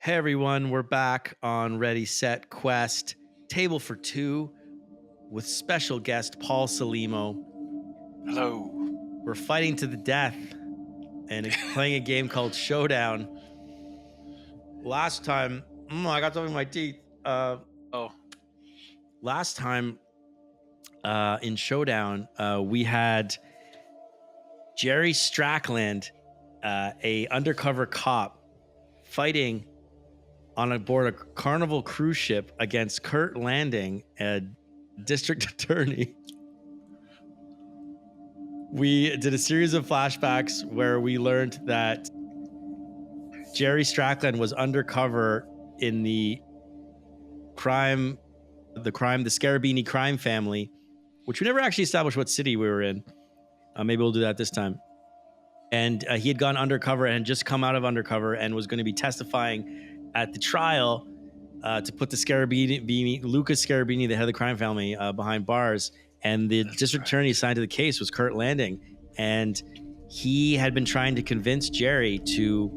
Hey everyone, we're back on Ready, Set, Quest, Table for Two with special guest Paul Salimo. Hello. We're fighting to the death and playing a game called Showdown. Last time, I got something in my teeth. Last time in Showdown, we had Jerry Strackland, a undercover cop, fighting on board a Carnival cruise ship against Kurt Landing, a district attorney. We did a series of flashbacks where we learned that Jerry Strackland was undercover in the Scarabini crime family, which we never actually established what city we were in. Maybe we'll do that this time. And he had gone undercover and just come out of undercover and was going to be testifying at the trial to put the Lucas Scarabini, the head of the crime family, behind bars. And the district attorney assigned to the case was Kurt Landing. And he had been trying to convince Jerry to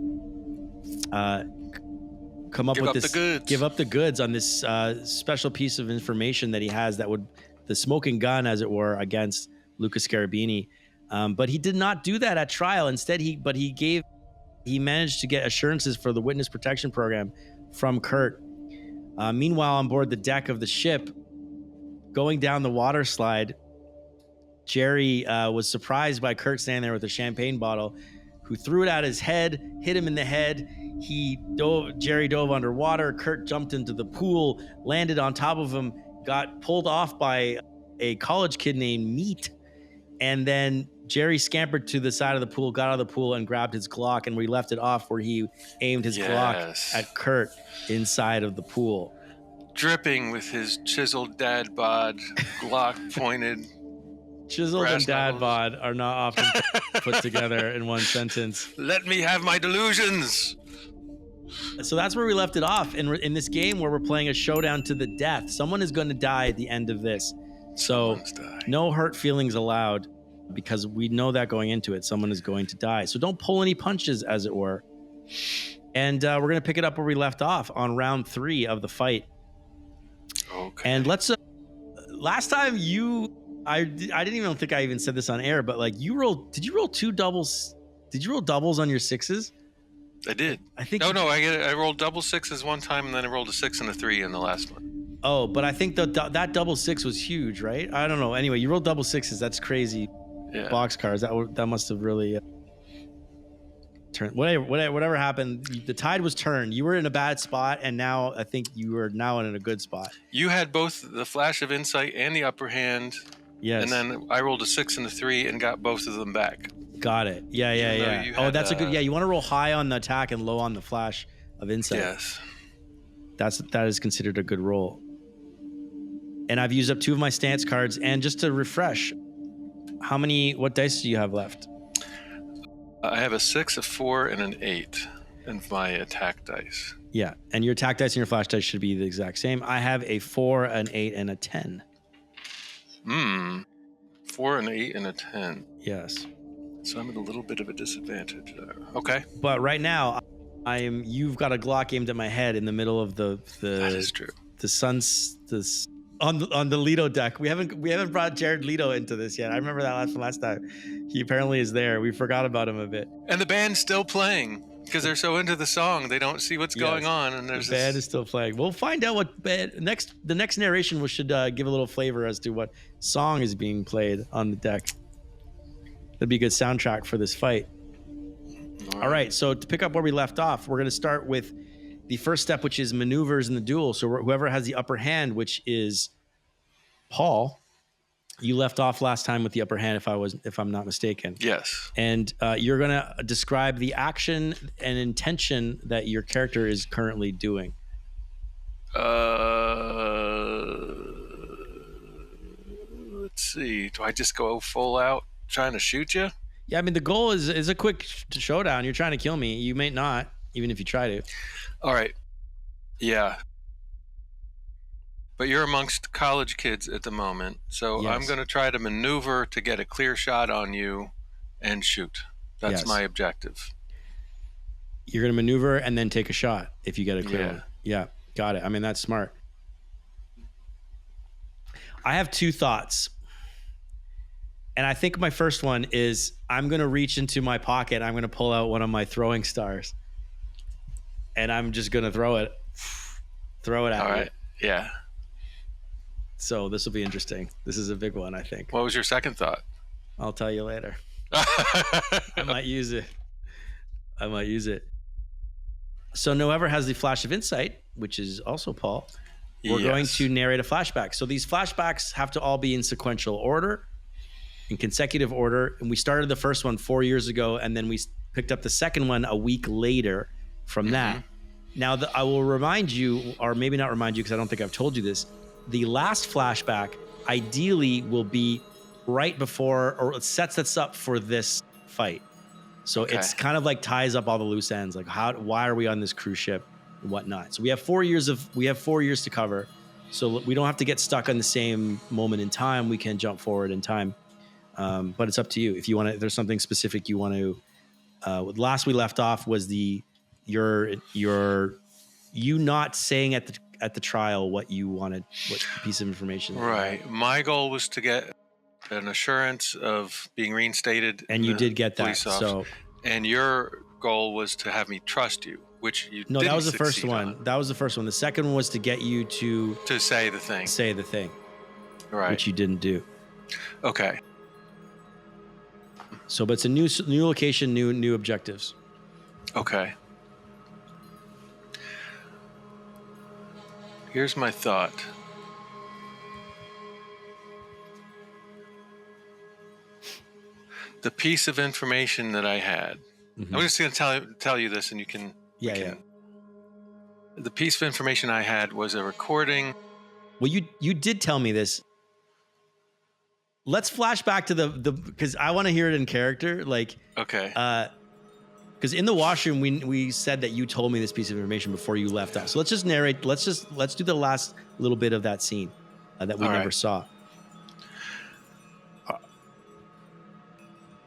give up the goods on this special piece of information that he has that would, the smoking gun, as it were, against Lucas Scarabini. But he did not do that at trial. Instead, he managed to get assurances for the witness protection program from Kurt. Meanwhile, on board the deck of the ship, going down the water slide, Jerry was surprised by Kurt standing there with a champagne bottle, who threw it at his head, hit him in the head. Jerry dove underwater. Kurt jumped into the pool, landed on top of him, got pulled off by a college kid named Meat, and then Jerry scampered to the side of the pool, got out of the pool, and grabbed his Glock, and we left it off where he aimed his Glock at Kurt inside of the pool. Dripping with his chiseled dad bod, Glock pointed. Chiseled and dad bod are not often put together in one sentence. Let me have my delusions. So that's where we left it off. And in this game where we're playing a showdown to the death, someone is going to die at the end of this. So no hurt feelings allowed, because we know that going into it, someone is going to die. So don't pull any punches, as it were. And we're going to pick it up where we left off on round 3 of the fight. Okay. And let's, last time I didn't even think I even said this on air, but like did you roll 2 doubles? Did you roll doubles on your 6s? I did. I think. I rolled double 6s one time, and then I rolled a 6 and a 3 in the last one. Oh, but I think that double 6 was huge, right? I don't know. Anyway, you rolled double 6s. That's crazy. Yeah. Boxcars. That must have really turned. Whatever happened, the tide was turned. You were in a bad spot, and now I think you are now in a good spot. You had both the flash of insight and the upper hand. Yes. And then I rolled a 6 and a 3 and got both of them back. Got it. Yeah. Oh, that's a good. Yeah, you want to roll high on the attack and low on the flash of insight. Yes. That is considered a good roll. And I've used up 2 of my stance cards. And just to refresh, what dice do you have left? I have a 6, a 4, and an 8 in my attack dice. Yeah, and your attack dice and your flash dice should be the exact same. I have a 4, an 8, and a 10. 4, an 8, and a 10. Yes. So I'm at a little bit of a disadvantage there. Okay. But right now, you've got a Glock aimed at my head in the middle of the That is true. On the Leto deck. We haven't brought Jared Leto into this yet. I remember that from last time. He apparently is there. We forgot about him a bit. And the band's still playing because they're so into the song. They don't see what's going on. And the band is still playing. We'll find out what band the next narration. We should give a little flavor as to what song is being played on the deck. That'd be a good soundtrack for this fight. All right. So to pick up where we left off, we're going to start with the first step, which is maneuvers in the duel. So whoever has the upper hand, which is Paul, you left off last time with the upper hand, if I'm not mistaken. Yes. And you're going to describe the action and intention that your character is currently doing. Let's see. Do I just go full out trying to shoot you? Yeah, I mean, the goal is a quick showdown. You're trying to kill me. You may not, even if you try to. All right. Yeah. But you're amongst college kids at the moment, so yes. I'm going to try to maneuver to get a clear shot on you and shoot. That's my objective. You're going to maneuver and then take a shot if you get a clear Yeah. one. Yeah, got it. I mean, that's smart. I have two thoughts. And I think my first one is I'm going to reach into my pocket. I'm going to pull out one of my throwing stars. And I'm just going to throw it at All you. right. Yeah. So this will be interesting. This is a big one, I think. What was your second thought? I'll tell you later. I might use it. So whoever has the flash of insight, which is also Paul, we're going to narrate a flashback. So these flashbacks have to all be in sequential order, in consecutive order. And we started the first one 4 years ago, and then we picked up the second one a week later from that. Now, I will remind you, or maybe not remind you because I don't think I've told you this, the last flashback ideally will be right before, or it sets us up for this fight. So it's kind of like ties up all the loose ends, like why are we on this cruise ship and whatnot. So we have 4 years to cover. So we don't have to get stuck on the same moment in time. We can jump forward in time. But it's up to you. If you want to, if there's something specific you want to, last we left off was you not saying at the trial what you wanted, what piece of information. Right. My goal was to get an assurance of being reinstated. And you did get that. So, and your goal was to have me trust you, which you no, didn't that was the first succeed one. on. That was the first one. The second one was to get you to say the thing. Right. Which you didn't do. Okay. So, but it's a new location, new objectives. Okay. Here's my thought. The piece of information that I had, I'm just going to tell you this, and you can. Yeah. The piece of information I had was a recording. Well, you did tell me this. Let's flash back to the because I want to hear it in character. Like, okay. Because in the washroom we said that you told me this piece of information before you left out. So let's just narrate. Let's do the last little bit of that scene that we never saw.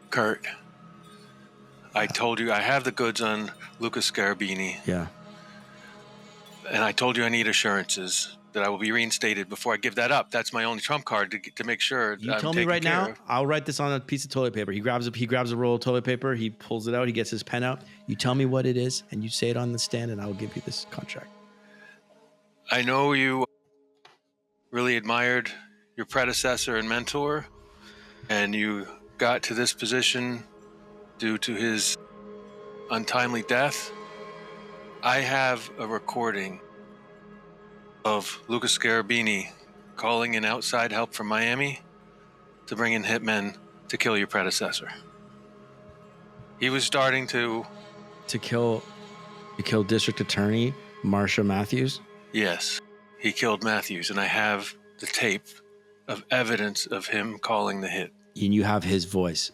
Kurt, I told you I have the goods on Lucas Scarabini. Yeah. And I told you I need assurances that I will be reinstated before I give that up. That's my only trump card to make sure. You tell me right now. I'll write this on a piece of toilet paper. He grabs a roll of toilet paper. He pulls it out. He gets his pen out. You tell me what it is, and you say it on the stand, and I will give you this contract. I know you really admired your predecessor and mentor, and you got to this position due to his untimely death. I have a recording of Lucas Scarabini calling in outside help from Miami to bring in hitmen to kill your predecessor. He was starting to kill District Attorney Marsha Matthews. Yes, he killed Matthews, and I have the tape of evidence of him calling the hit. And you have his voice.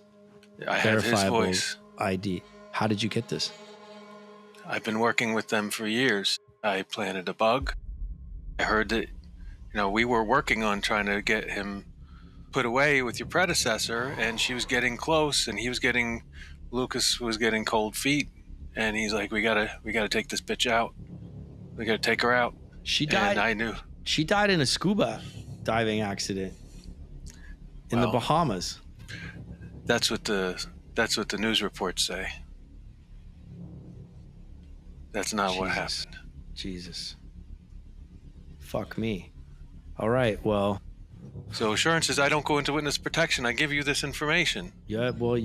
I have his voice. ID. How did you get this? I've been working with them for years. I planted a bug. I heard that, we were working on trying to get him put away with your predecessor, and she was getting close, and Lucas was getting cold feet, and he's like, we gotta take this bitch out. We gotta take her out. She died. And I knew. She died in a scuba diving accident in the Bahamas. That's what the news reports say. That's not what happened. Jesus. Fuck me. All right, well. So assurances, I don't go into witness protection. I give you this information. Yeah, well.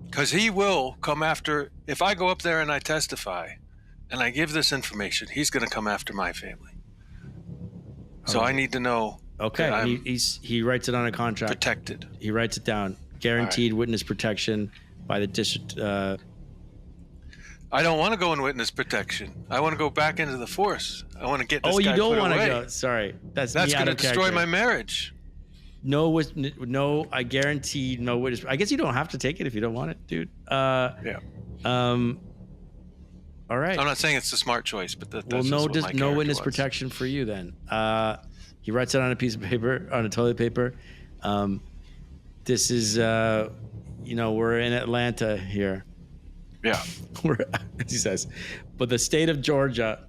Because he will come after, if I go up there and I testify and I give this information, he's going to come after my family. So I need to know. Okay, and he writes it on a contract. Protected. He writes it down. Guaranteed witness protection by the district. I don't want to go in witness protection. I want to go back into the force. I want to get this guy put away. Oh, you don't want to go. Sorry. That's going to destroy my marriage. No, I guarantee no witness. I guess you don't have to take it if you don't want it, dude. Yeah. All right. I'm not saying it's the smart choice, but that's no witness protection for you then. He writes it on a piece of paper, on a toilet paper. This is, we're in Atlanta here. Yeah. As he says, but the state of Georgia,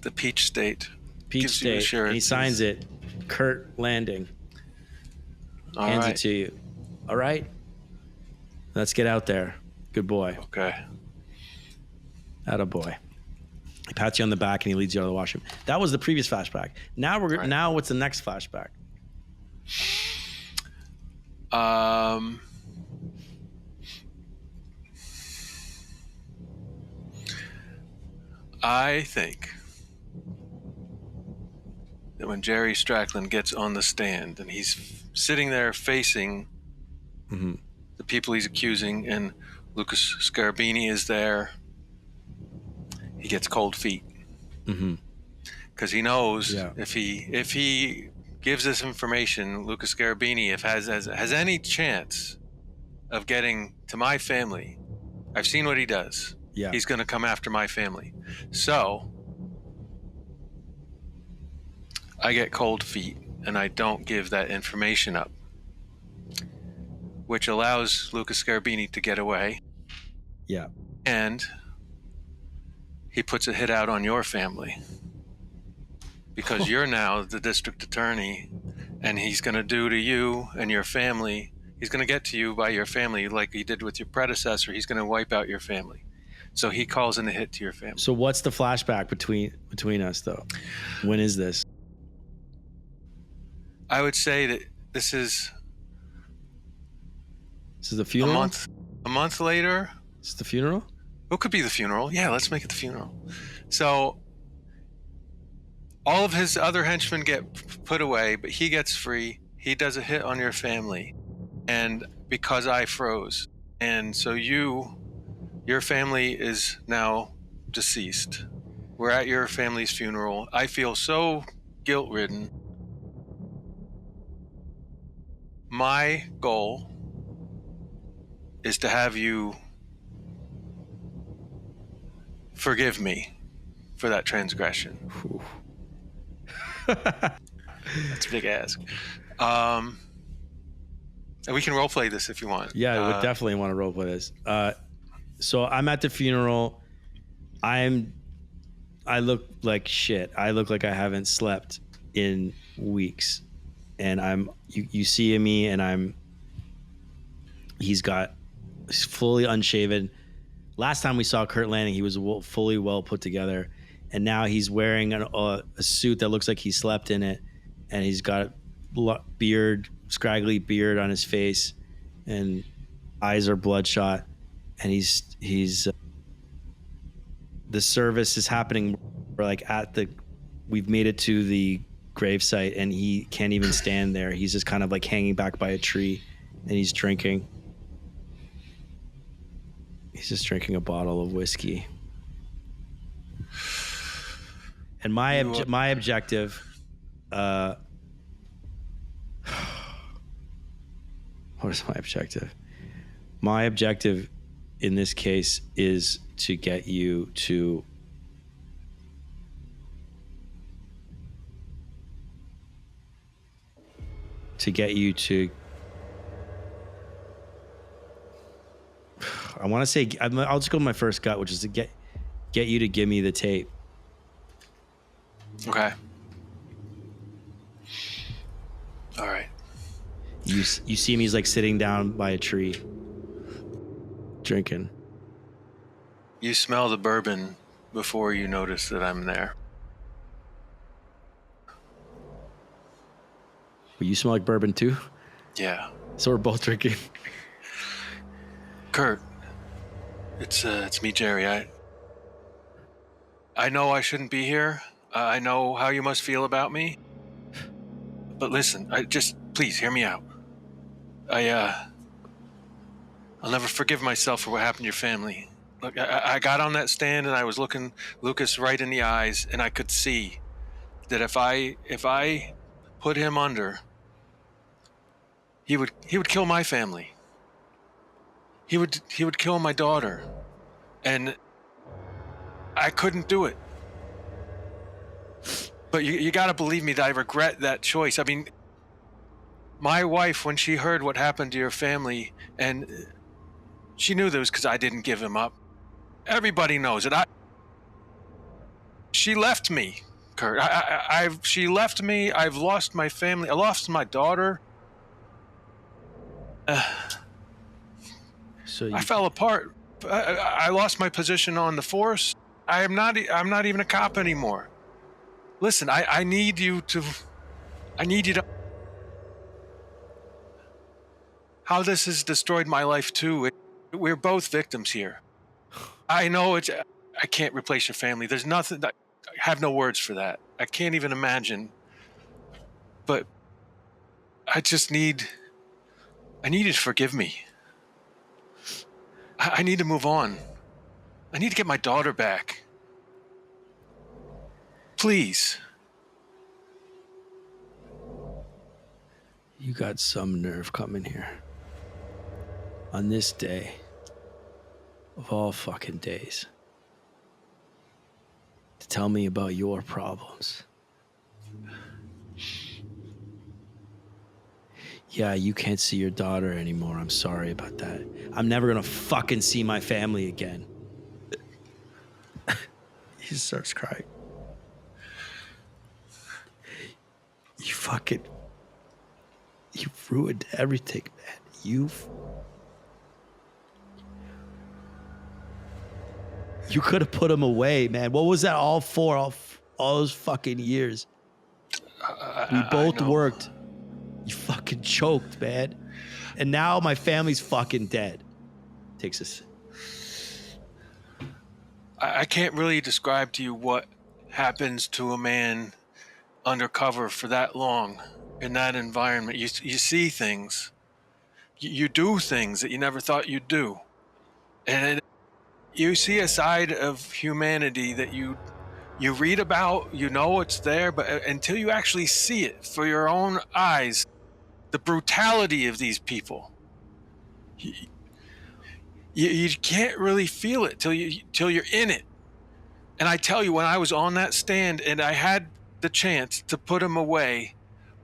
The Peach State. Peach Gives you State, and he assurances. signs it, Kurt Landing, All hands right. it to you. All right, let's get out there. Good boy. Okay. Atta boy. He pats you on the back and he leads you out of the washroom. That was the previous flashback. Now Right. now what's the next flashback? I think that when Jerry Strackland gets on the stand and he's sitting there facing the people he's accusing, and Lucas Scarabini is there, he gets cold feet. Because he knows if he gives this information, Lucas Scarabini, if has any chance of getting to my family, I've seen what he does. Yeah. He's going to come after my family. So I get cold feet and I don't give that information up, which allows Lucas Scarabini to get away. Yeah. And he puts a hit out on your family because you're now the district attorney, and he's going to do to you and your family. He's going to get to you by your family like he did with your predecessor. He's going to wipe out your family. So he calls in a hit to your family. So what's the flashback between us though? When is this? I would say that this is the funeral? a month later. Is the funeral? It could be the funeral. Yeah, let's make it the funeral. So all of his other henchmen get put away, but he gets free. He does a hit on your family. And because I froze. And so your family is now deceased. We're at your family's funeral. I feel so guilt-ridden. My goal is to have you forgive me for that transgression. That's a big ask. And we can role play this if you want. Yeah, I would definitely want to role play this. So I'm at the funeral. I look like shit. I look like I haven't slept in weeks, and you see me, and he's fully unshaven. Last time we saw Kurt Lanning, he was fully well put together, and now he's wearing a suit that looks like he slept in it, and he's got scraggly beard on his face, and eyes are bloodshot, and he's the service is happening. We're like we've made it to the gravesite, and he can't even stand there. He's just kind of like hanging back by a tree, and he's drinking. He's just drinking a bottle of whiskey. And my objective, what is my objective? My objective in this case is to get you to I want to say, I'll just go with my first gut, which is to get you to give me the tape. Okay. All right. You see him, he's like sitting down by a tree, drinking. You smell the bourbon before you notice that I'm there. Well, you smell like bourbon too? Yeah. So we're both drinking. Kurt, it's me, Jerry. I know I shouldn't be here. I know how you must feel about me. But listen, please hear me out. I'll never forgive myself for what happened to your family. Look, I got on that stand and I was looking Lucas right in the eyes, and I could see that if I put him under, he would kill my family. He would kill my daughter, and I couldn't do it. But you got to believe me that I regret that choice. I mean, my wife, when she heard what happened to your family, and She knew that it was because I didn't give him up. Everybody knows it. She left me, Kurt. She left me. I've lost my family. I lost my daughter. So I fell apart. I lost my position on the force. I'm not even a cop anymore. Listen, I need you to. How this has destroyed my life too. We're both victims here. I know I can't replace your family. There's nothing. I have no words for that. I can't even imagine. But I just need you to forgive me. I need to move on. I need to get my daughter back. Please. You got some nerve coming here. On this day, of all fucking days, to tell me about your problems. Yeah, you can't see your daughter anymore. I'm sorry about that. I'm never gonna fucking see my family again. He starts crying. You ruined everything, man. You could have put him away, man. What was that all for? All those fucking years. We both worked. You fucking choked, man. And now my family's fucking dead. Takes us. I can't really describe to you what happens to a man undercover for that long in that environment. You see things. You do things that you never thought you'd do. And you see a side of humanity that you read about, you know it's there, but until you actually see it for your own eyes, the brutality of these people, you can't really feel it till you're in it. And I tell you, when I was on that stand and I had the chance to put him away,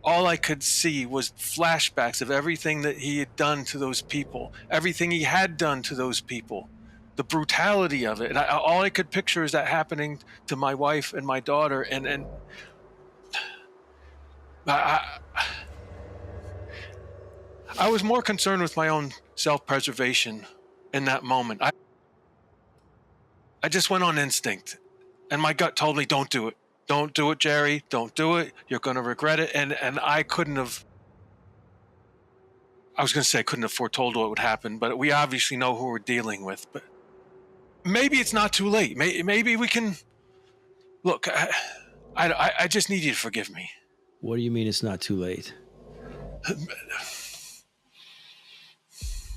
all I could see was flashbacks of everything that he had done to those people, everything he had done to those people, the brutality of it. And all I could picture is that happening to my wife and my daughter. And I was more concerned with my own self-preservation in that moment. I just went on instinct, and my gut told me, don't do it. Don't do it, Jerry. Don't do it. You're going to regret it. And I couldn't have, I was going to say I couldn't have foretold what would happen, but we obviously know who we're dealing with. But maybe it's not too late. Maybe we can, look, I just need you to forgive me. What do you mean it's not too late?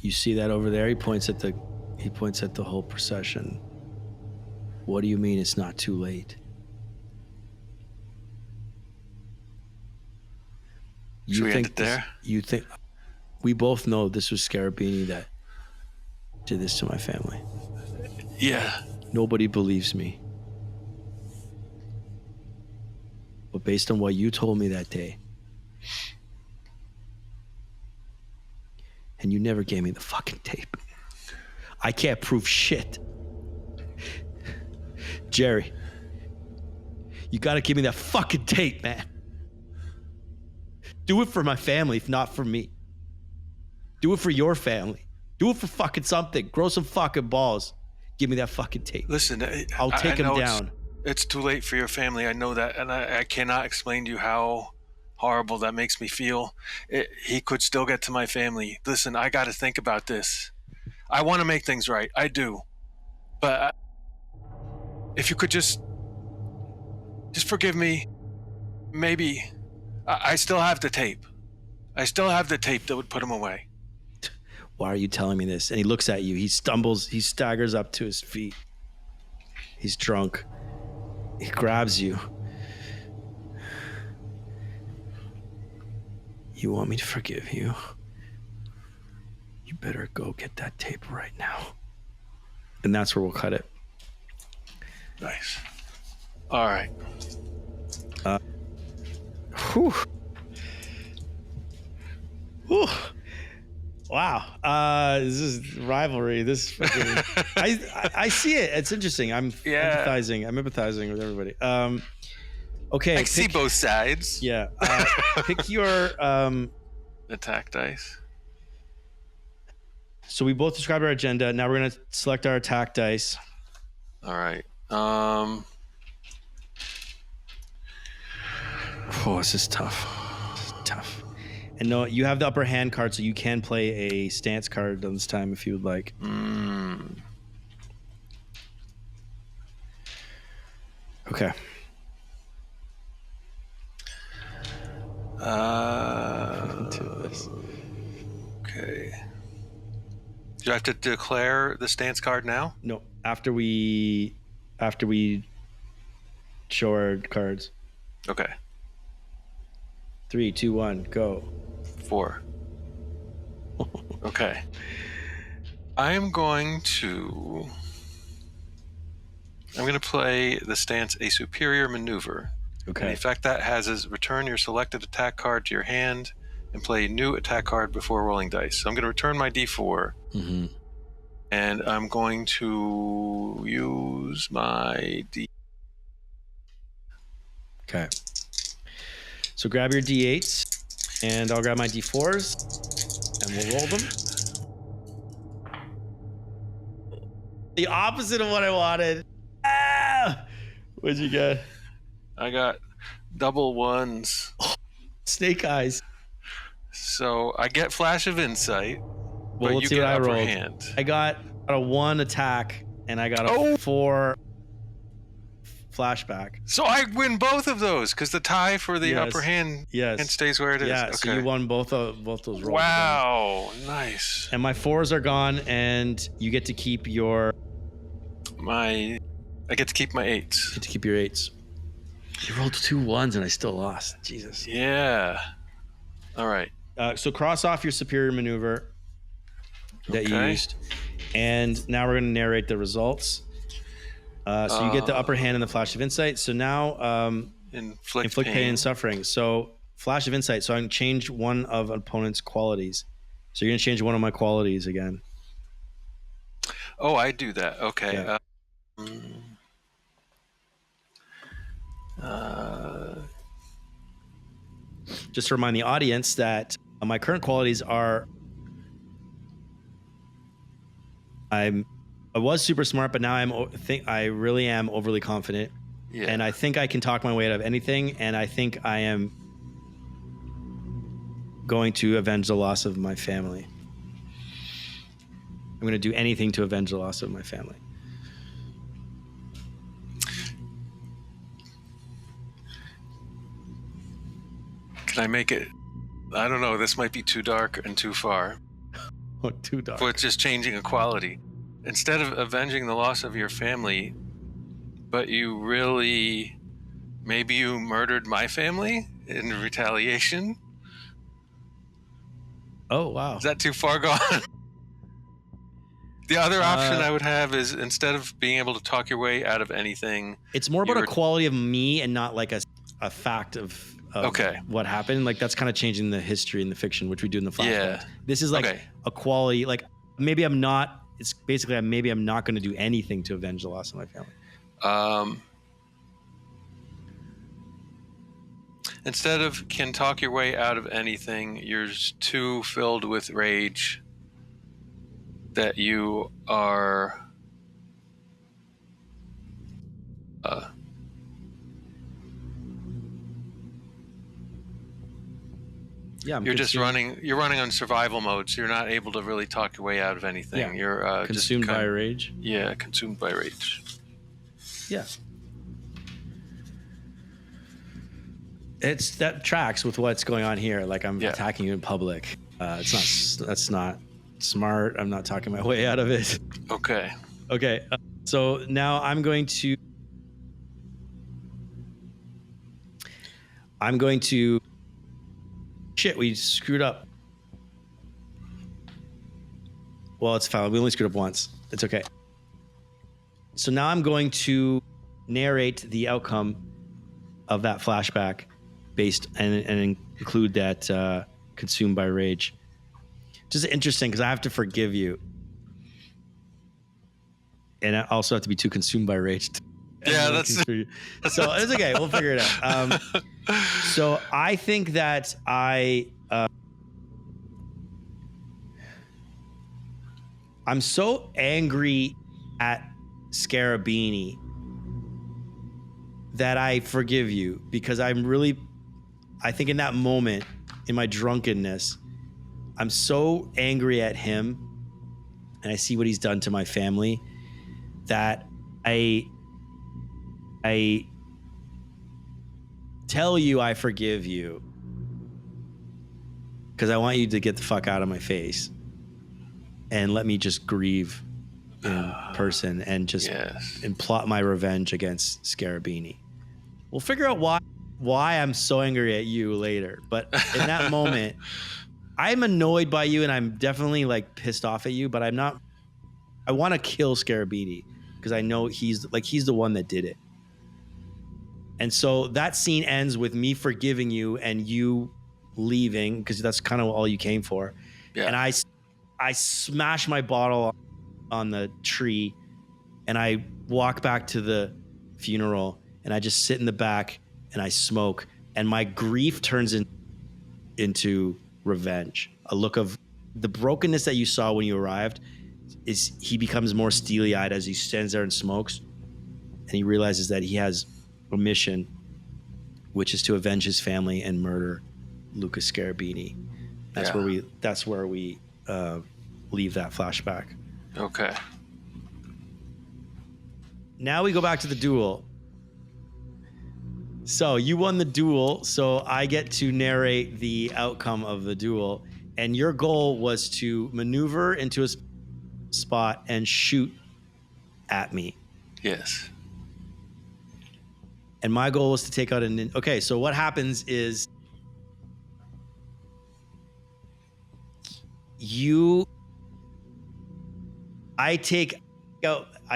You see that over there? He points at the whole procession. What do you mean it's not too late? Should we end it there? You think we both know this was Scarabini that did this to my family? Yeah. Nobody believes me. But based on what you told me that day, and you never gave me the fucking tape, I can't prove shit. Jerry, you gotta give me that fucking tape, man. Do it for my family, if not for me. Do it for your family. Do it for fucking something. Grow some fucking balls. Give me that fucking tape. Listen, I'll take him down. It's too late for your family. I know that, and I cannot explain to you how horrible that makes me feel. He could still get to my family. Listen, I got to think about this. I want to make things right. I do. But if you could just forgive me, maybe. I still have the tape. I still have the tape that would put him away. Why are you telling me this? And he looks at you. He stumbles. He staggers up to his feet. He's drunk. He grabs you. You want me to forgive you? You better go get that tape right now. And that's where we'll cut it. Nice. All right. Whew. Whew. Wow. This is rivalry. This fucking, I see it. It's interesting. I'm empathizing. I'm empathizing with everybody. Okay. I see both sides. Yeah. Pick your Attack dice. So we both described our agenda. Now we're gonna select our attack dice. All right. This is tough. This is tough. And no, you have the upper hand card, so you can play a stance card on this time if you would like. Okay. Okay. Do I have to declare the stance card now? No, after we show our cards. Okay. 3, 2, 1, go. 4. Okay. I'm going to play the stance A Superior Maneuver. Okay. And the effect that has is return your selected attack card to your hand and play a new attack card before rolling dice. So I'm going to return my D4. Mm-hmm. And I'm going to use my D. Okay. So grab your D8s, and I'll grab my D4s, and we'll roll them. The opposite of what I wanted. What'd you get? I got double ones. Snake eyes. So I get Flash of Insight. Well, let's see what I rolled. Hand. I got a 1 attack, and I got a 4 flashback. So I win both of those because the tie for the upper hand stays where it is. Yeah, okay. So you won both those rolls. Wow, nice. And my 4s are gone, and you get to keep your... I get to keep my 8s. You get to keep your 8s. You rolled 2 1s, and I still lost. Jesus. Yeah. All right. So cross off your superior maneuver that you used. And now we're going to narrate the results. So you get the upper hand in the Flash of Insight. So now inflict pain and suffering. So Flash of Insight. So I can change one of an opponent's qualities. So you're going to change one of my qualities again. Oh, I do that. Okay. Yeah. Just to remind the audience that my current qualities are I was super smart, but now I really am overly confident. Yeah. And I think I can talk my way out of anything, and I think I am going to avenge the loss of my family. I'm going to do anything to avenge the loss of my family. Can I make it? I don't know. This might be too dark and too far. Oh, too dark. For just changing a quality. Instead of avenging the loss of your family, but you really, maybe you murdered my family in retaliation? Oh, wow. Is that too far gone? The other option I would have is instead of being able to talk your way out of anything. It's more about a quality of me and not like a fact of what happened. Like that's kind of changing the history in the fiction, which we do in the flashbacks. Yeah. This is like a quality, like maybe I'm not, it's basically maybe I'm not going to do anything to avenge the loss of my family. Instead of can talk your way out of anything, you're too filled with rage that you are you're just running on survival mode, so you're not able to really talk your way out of anything. Yeah. You're consumed by rage. Yeah, consumed by rage. Yeah. That tracks with what's going on here. Like I'm attacking you in public. That's not smart. I'm not talking my way out of it. Okay. Okay. So now I'm going to shit, we screwed up. Well, it's fine. We only screwed up once. It's okay. So now I'm going to narrate the outcome of that flashback based and include that consumed by rage. Just interesting because I have to forgive you. And I also have to be too consumed by rage. Yeah, that's so it's okay. We'll figure it out. So I think that I'm so angry at Scarabini that I forgive you because I think in that moment, in my drunkenness, I'm so angry at him and I see what he's done to my family that I tell you I forgive you because I want you to get the fuck out of my face and let me just grieve in person and just and plot my revenge against Scarabini. We'll figure out why I'm so angry at you later. But in that moment, I'm annoyed by you and I'm definitely like pissed off at you, but I'm not. I want to kill Scarabini because I know he's the one that did it. And so that scene ends with me forgiving you and you leaving because that's kind of all you came for. Yeah. And I smash my bottle on the tree and I walk back to the funeral and I just sit in the back and I smoke and my grief turns into revenge. A look of the brokenness that you saw when you arrived is he becomes more steely-eyed as he stands there and smokes and he realizes that he has a mission, which is to avenge his family and murder Lucas Scarabini. That's where we leave that flashback. Okay. Now we go back to the duel. So you won the duel, so I get to narrate the outcome of the duel. And your goal was to maneuver into a spot and shoot at me. Yes. And my goal was to take out an... Okay, so what happens is I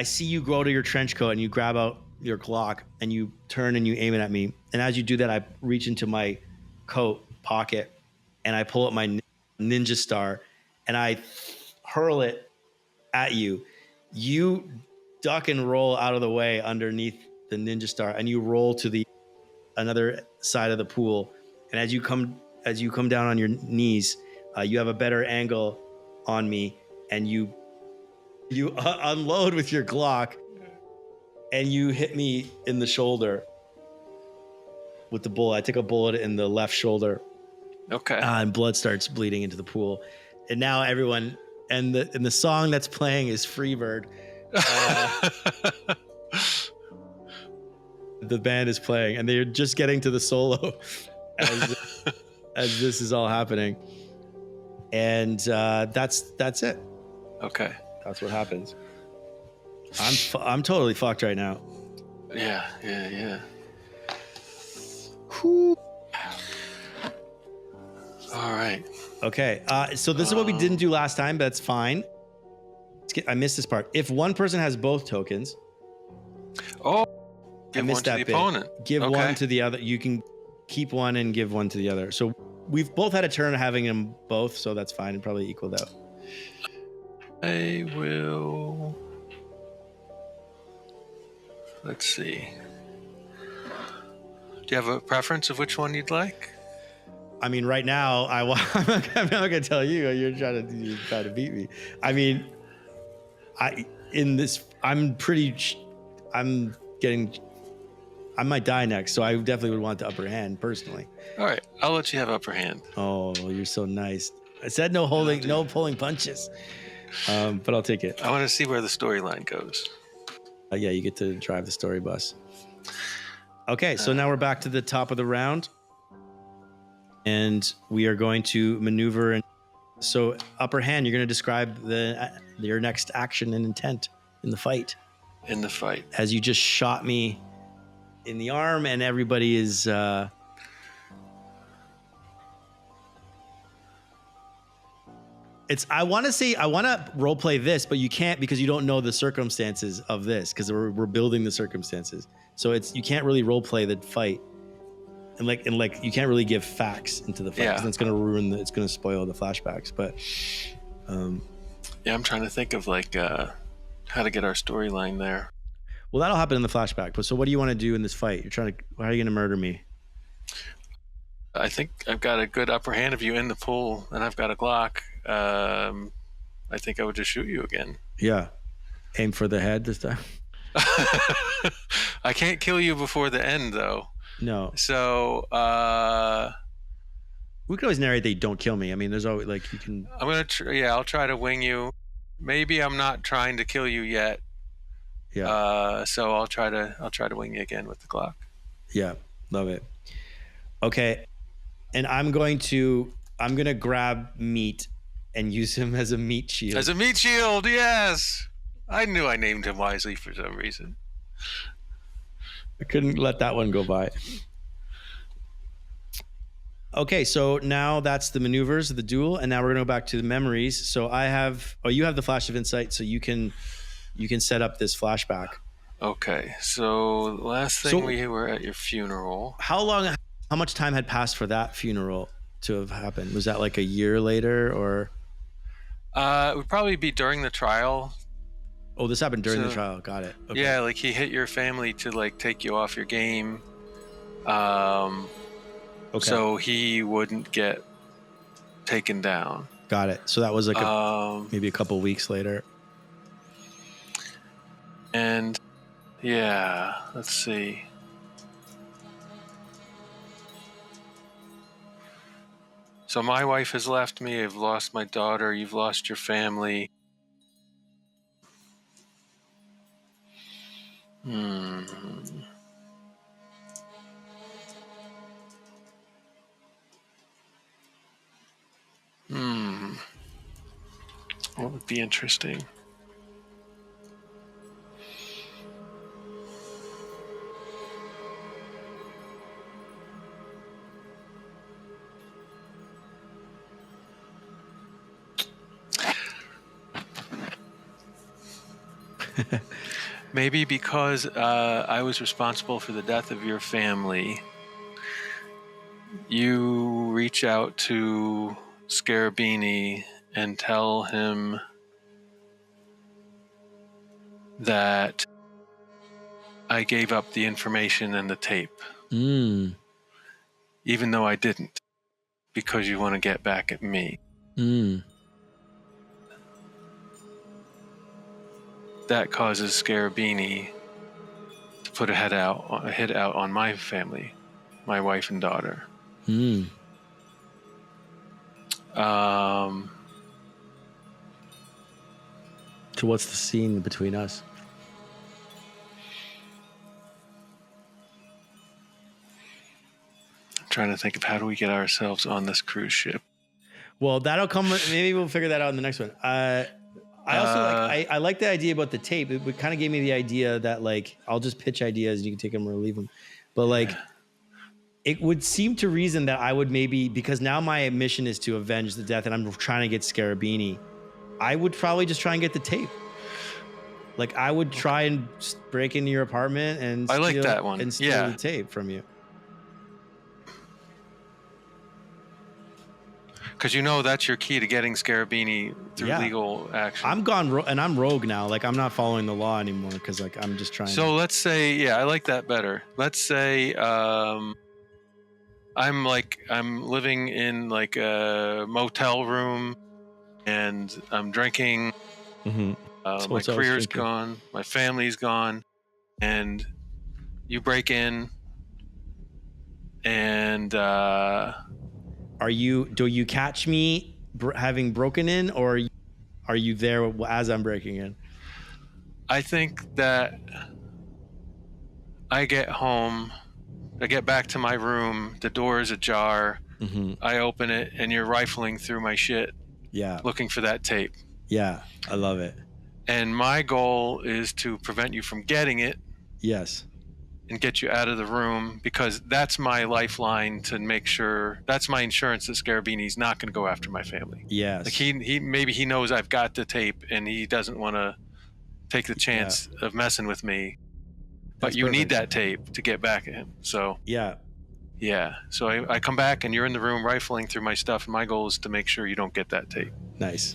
see you go to your trench coat and you grab out your Glock and you turn and you aim it at me. And as you do that, I reach into my coat pocket and I pull up my ninja star and I hurl it at you. You duck and roll out of the way underneath the ninja star and you roll to the another side of the pool. And as you come down on your knees, you have a better angle on me and you unload with your Glock and you hit me in the shoulder with the bullet. I take a bullet in the left shoulder. Okay. And blood starts bleeding into the pool. And now everyone, and the song that's playing is Freebird. The band is playing and they're just getting to the solo as this is all happening. And that's it. Okay. That's what happens. I'm totally fucked right now. Yeah. Whew. All right. Okay. So this is what we didn't do last time, but that's fine. I missed this part. If one person has both tokens. Oh, give one to the opponent. Give one to the other. You can keep one and give one to the other. So we've both had a turn having them both, so that's fine and probably equaled out. I will. Let's see. Do you have a preference of which one you'd like? I mean, right now, I'm not gonna tell you. You're trying to beat me. I mean, I might die next, so I definitely would want the upper hand personally. All right, I'll let you have upper hand. Oh, you're so nice. I said no pulling punches, but I'll take it. I want to see where the storyline goes. Yeah, you get to drive the story bus. Okay, so now we're back to the top of the round. And we are going to maneuver. And so upper hand, you're going to describe your next action and intent in the fight. In the fight. As you just shot me in the arm and everybody is... I want to role play this, but you can't because you don't know the circumstances of this because we're building the circumstances. So you can't really role play the fight. and you can't really give facts into the fight because Yeah. it's going to it's going to spoil the flashbacks. But yeah, I'm trying to think of like how to get our storyline there. well, that'll happen in the flashback. But so, what do you want to do in this fight? How are you going to murder me? I think I've got a good upper hand of you in the pool, and I've got a Glock. I think I would just shoot you again. Yeah, aim for the head this time. I can't kill you before the end, though. No. So we could always narrate they don't kill me. I mean, there's always like you can. I'm gonna. I'll try to wing you. Maybe I'm not trying to kill you yet. Yeah. So I'll try to wing you again with the Glock. Yeah, love it. Okay, and I'm gonna grab meat and use him as a meat shield. As a meat shield, yes. I knew I named him wisely for some reason. I couldn't let that one go by. Okay, so now that's the maneuvers of the duel, and now we're gonna go back to the memories. So you have the flash of insight, so you can set up this flashback. Okay, so the last thing we were at your funeral. How much time had passed for that funeral to have happened? Was that like a year later, or? It would probably be during the trial. Oh, this happened during the trial. Got it. Okay. Yeah, like he hit your family to like take you off your game. Okay. So he wouldn't get taken down. Got it. So that was like maybe a couple weeks later. And yeah, let's see. So my wife has left me. I've lost my daughter. You've lost your family. What would be interesting? Maybe because I was responsible for the death of your family, you reach out to Scarabini and tell him that I gave up the information and the tape. Even though I didn't, because you want to get back at me. That causes Scarabini to put a hit out on my family, my wife and daughter. So what's the scene between us? I'm trying to think of how do we get ourselves on this cruise ship. Well, that'll come. Maybe we'll figure that out in the next one. I also I like the idea about the tape. It kind of gave me the idea that like I'll just pitch ideas and you can take them or leave them. But like it would seem to reason that I would maybe, because now my mission is to avenge the death and I'm trying to get Scarabini, I would probably just try and get the tape. Like I would try and break into your apartment and I like that one. And steal the tape from you. Because you know that's your key to getting Scarabini through legal action. I'm gone and I'm rogue now. Like I'm not following the law anymore because like I'm just trying. So let's say, I like that better. Let's say I'm living in like a motel room and I'm drinking. My career's gone, my family's gone, and you break in and do you catch me having broken in, or are you there as I'm breaking in? I think that I get home, I get back to my room, the door is ajar, I open it, and you're rifling through my shit, looking for that tape. Yeah, I love it. And my goal is to prevent you from getting it. Yes. And get you out of the room, because that's my lifeline to make sure, that's my insurance that Scarabini's not going to go after my family. Yes. Like he maybe he knows I've got the tape and he doesn't want to take the chance of messing with me. But you need that tape to get back at him. So Yeah. So I come back and you're in the room rifling through my stuff. And my goal is to make sure you don't get that tape. Nice.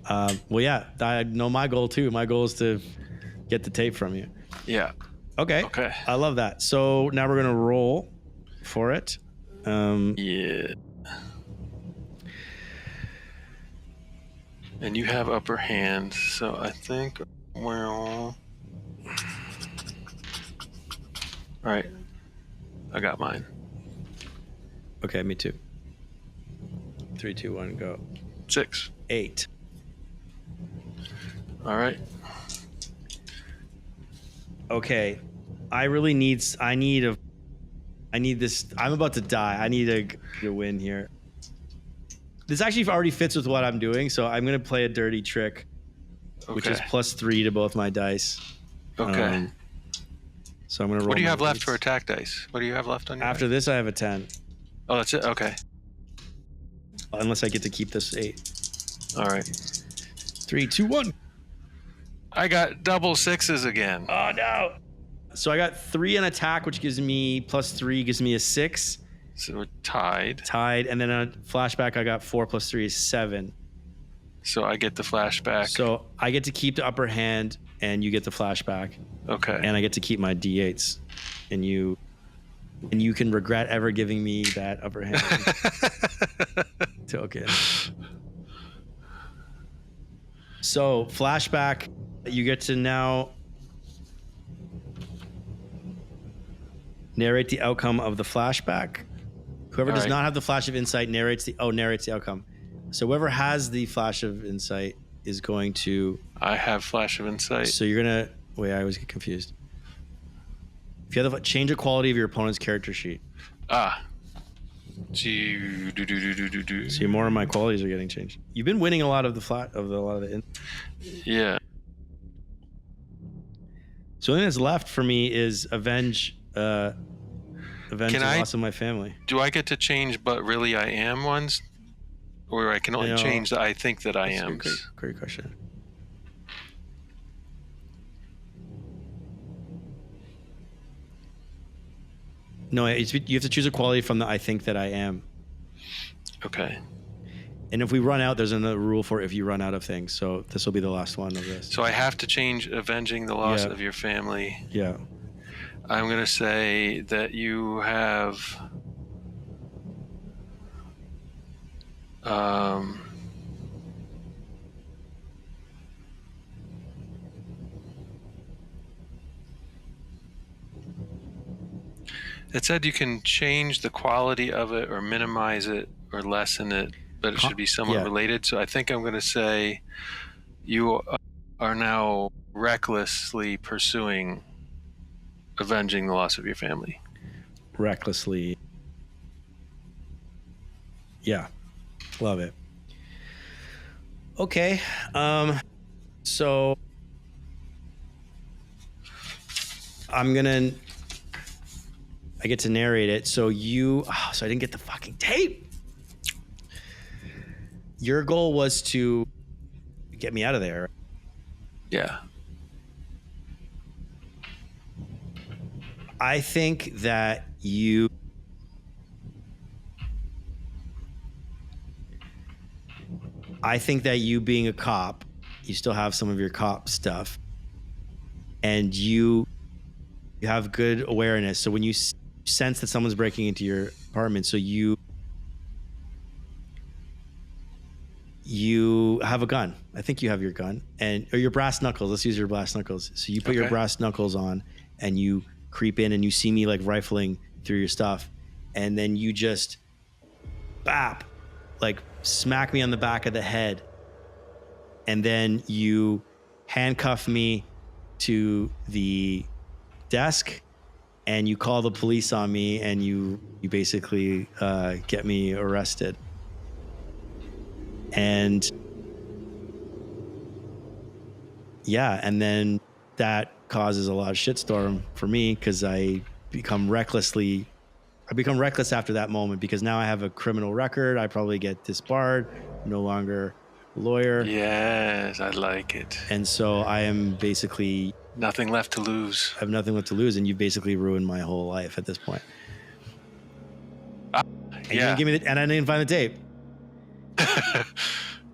Well, yeah, I know my goal too. My goal is to get the tape from you. Yeah. Okay. Okay. I love that. So now we're going to roll for it. Yeah. And you have upper hand. So I think, well, all right. I got mine. Okay, me too. 3, 2, 1, go. 6. 8. All right. Okay. I need this. I'm about to die. I need a win here. This actually already fits with what I'm doing, so I'm going to play a dirty trick, which is +3 to both my dice. Okay. So I'm going to roll. What do you have left 8s. for attack dice? What do you have left on your After this, I have a 10. Oh, that's it? Okay. Unless I get to keep this 8. All right. 3, 2, 1. I got double 6s again. Oh, no. So I got 3 in attack, which gives me +3, gives me a 6. So we're tied. Tied. And then on flashback, I got 4 + 3 is 7. So I get the flashback. So I get to keep the upper hand, and you get the flashback. Okay. And I get to keep my D8s. And you can regret ever giving me that upper hand token. So flashback, you get to now narrate the outcome of the flashback. Whoever does not have the flash of insight narrates the outcome. So whoever has the flash of insight is going to. I have flash of insight. So you're gonna wait. I always get confused. If you have the change the quality of your opponent's character sheet. So more of my qualities are getting changed. You've been winning a lot of the Yeah. So the only thing that's left for me is avenge the loss of my family. Do I get to change but really I am ones? Or I can only change the I think that I am? Great question. No, you have to choose a quality from the I think that I am. Okay. And if we run out, there's another rule for if you run out of things. So this will be the last one of this. So I have to change avenging the loss of your family. Yeah. I'm going to say that you have it said you can change the quality of it or minimize it or lessen it, but it should be somewhat related. So I think I'm going to say you are now recklessly pursuing avenging the loss of your family. Recklessly. Yeah. Love it. Okay. So I get to narrate it. So so I didn't get the fucking tape. Your goal was to get me out of there. Yeah. I think that you being a cop, you still have some of your cop stuff, and you have good awareness. So when you sense that someone's breaking into your apartment, so you have a gun. I think you have your gun or your brass knuckles. Let's use your brass knuckles. So you put your brass knuckles on and you creep in and you see me like rifling through your stuff, and then you just like smack me on the back of the head, and then you handcuff me to the desk and you call the police on me, and you basically get me arrested. And and then that causes a lot of shitstorm for me because I become reckless after that moment, because now I have a criminal record. I probably get disbarred, no longer a lawyer. Yes, I like it. And so I am basically nothing left to lose. I have nothing left to lose, and you've basically ruined my whole life at this point. And you didn't give me and I didn't find the tape.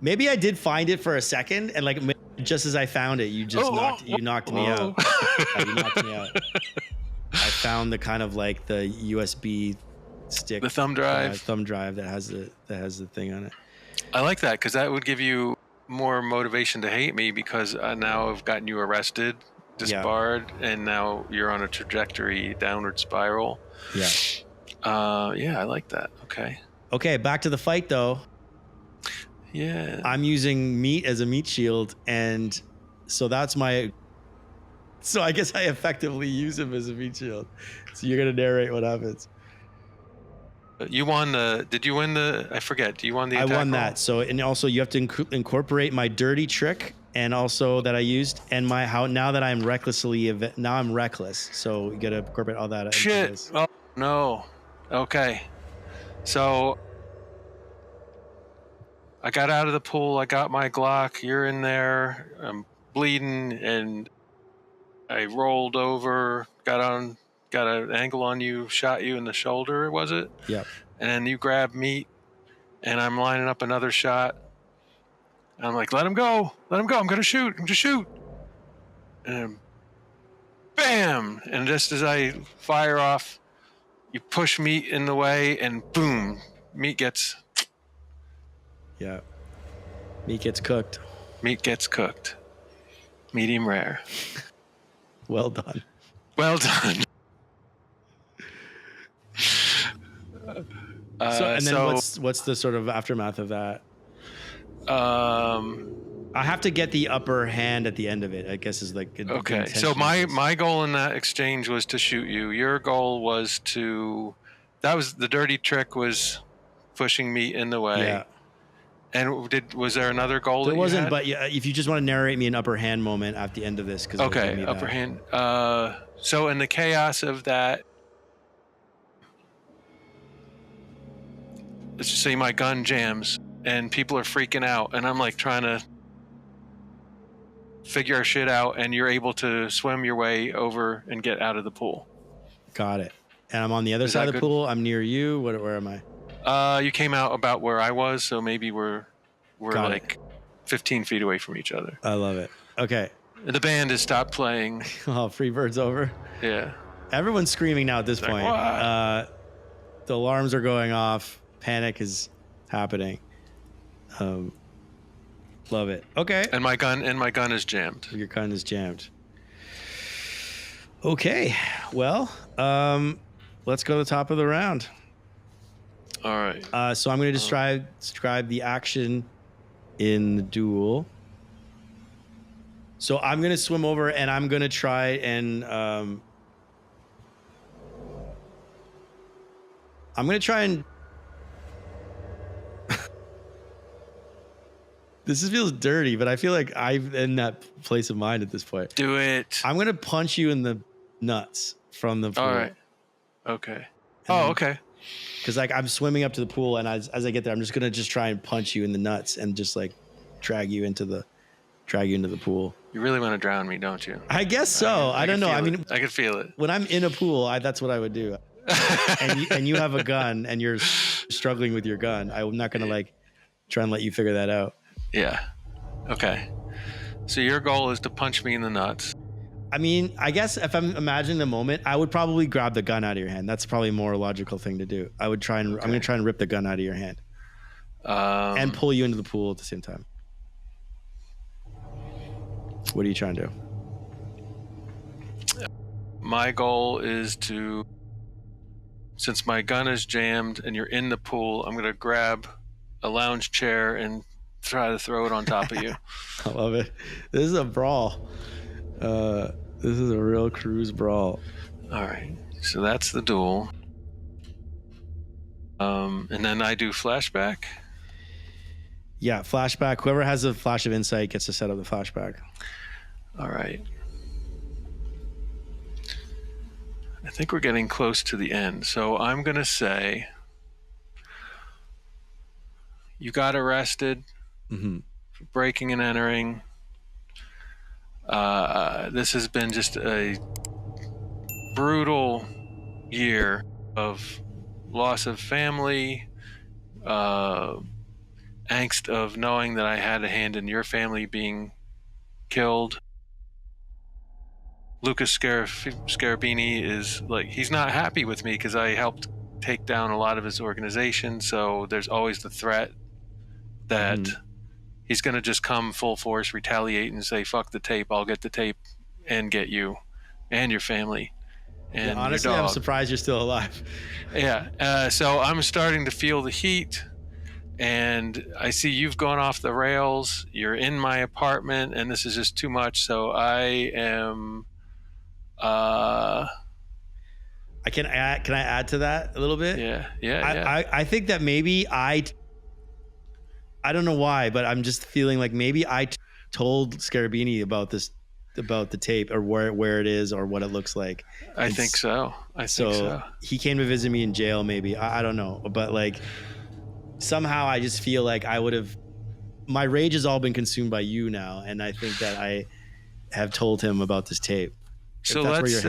Maybe I did find it for a second, and like just as I found it, you just knocked me out. Yeah, you knocked me out. I found the kind of like the USB stick, the thumb drive, that has the thing on it. I like that because that would give you more motivation to hate me, because now I've gotten you arrested, disbarred, and now you're on a trajectory downward spiral. Yeah. Yeah, I like that. Okay, back to the fight though. Yeah, I'm using meat as a meat shield, and so that's my. So I guess I effectively use him as a meat shield. So you're gonna narrate what happens. You won the. Did you win the? I forget. You won the. I won roll? that. So and also you have to incorporate my dirty trick, and also that I used, and my how now that I'm now I'm reckless. So you gotta incorporate all that. Shit! Oh no. Okay, so I got out of the pool. I got my Glock. You're in there. I'm bleeding, and I rolled over. Got an angle on you. Shot you in the shoulder. Was it? Yep. And then you grab meat, and I'm lining up another shot. And I'm like, let him go. I'm gonna shoot. And bam! And just as I fire off, you push meat in the way, and boom, meat gets. Yeah. Meat gets cooked. Medium rare. Well done. What's the sort of aftermath of that? I have to get the upper hand at the end of it, I guess, is like okay. So my goal in that exchange was to shoot you. Your goal was the dirty trick was pushing me in the way. Yeah. And was there another goal? There wasn't, but yeah, if you just want to narrate me an upper hand moment at the end of this, okay, upper hand. So in the chaos of that, let's just say my gun jams and people are freaking out, and I'm like trying to figure our shit out, and you're able to swim your way over and get out of the pool. Got it. And I'm on the other side of the pool. I'm near you. Where am I? You came out about where I was, so maybe we're like 15 feet away from each other. I love it. Okay. The band has stopped playing. Oh, Freebird's over. Yeah. Everyone's screaming now at this point. The alarms are going off. Panic is happening. Love it. Okay. And my gun is jammed. Your gun is jammed. Okay. Well, let's go to the top of the round. All right. So I'm going to describe the action in the duel. So I'm going to swim over, and I'm going to try and I'm going to try and this feels dirty, but I feel like I'm in that place of mind at this point. Do it. I'm going to punch you in the nuts from the pool. All right. Okay. Okay. Because like I'm swimming up to the pool, and as I get there, I'm just gonna try and punch you in the nuts and just like drag you into the pool. You really want to drown me, don't you? I guess so. I don't know. I mean, I could feel it. When I'm in a pool, that's what I would do. and you have a gun, and you're struggling with your gun. I'm not gonna like try and let you figure that out. Yeah. Okay. So your goal is to punch me in the nuts. I mean, I guess if I'm imagining the moment, I would probably grab the gun out of your hand. That's probably a more logical thing to do. I'm going to try and rip the gun out of your hand and pull you into the pool at the same time. What are you trying to do? My goal is since my gun is jammed and you're in the pool, I'm going to grab a lounge chair and try to throw it on top of you. I love it. This is a brawl. This is a real cruise brawl. All right. So that's the duel. And then I do flashback. Yeah, flashback. Whoever has a flash of insight gets to set up the flashback. All right. I think we're getting close to the end. So I'm going to say you got arrested for breaking and entering. This has been just a brutal year of loss of family, angst of knowing that I had a hand in your family being killed. Lucas Scarabini is like, he's not happy with me because I helped take down a lot of his organization. So there's always the threat that he's going to just come full force, retaliate, and say, fuck the tape. I'll get the tape and get you and your family. And honestly, your dog. I'm surprised you're still alive. Yeah. So I'm starting to feel the heat, and I see you've gone off the rails. You're in my apartment, and this is just too much. So I am. Can I add to that a little bit? Yeah. I think that maybe I don't know why, but I'm just feeling like maybe I told Scarabini about the tape, or where it is, or what it looks like. I think so. He came to visit me in jail, maybe. I don't know, but like somehow I just feel like my rage has all been consumed by you now, and I think that I have told him about this tape. So let's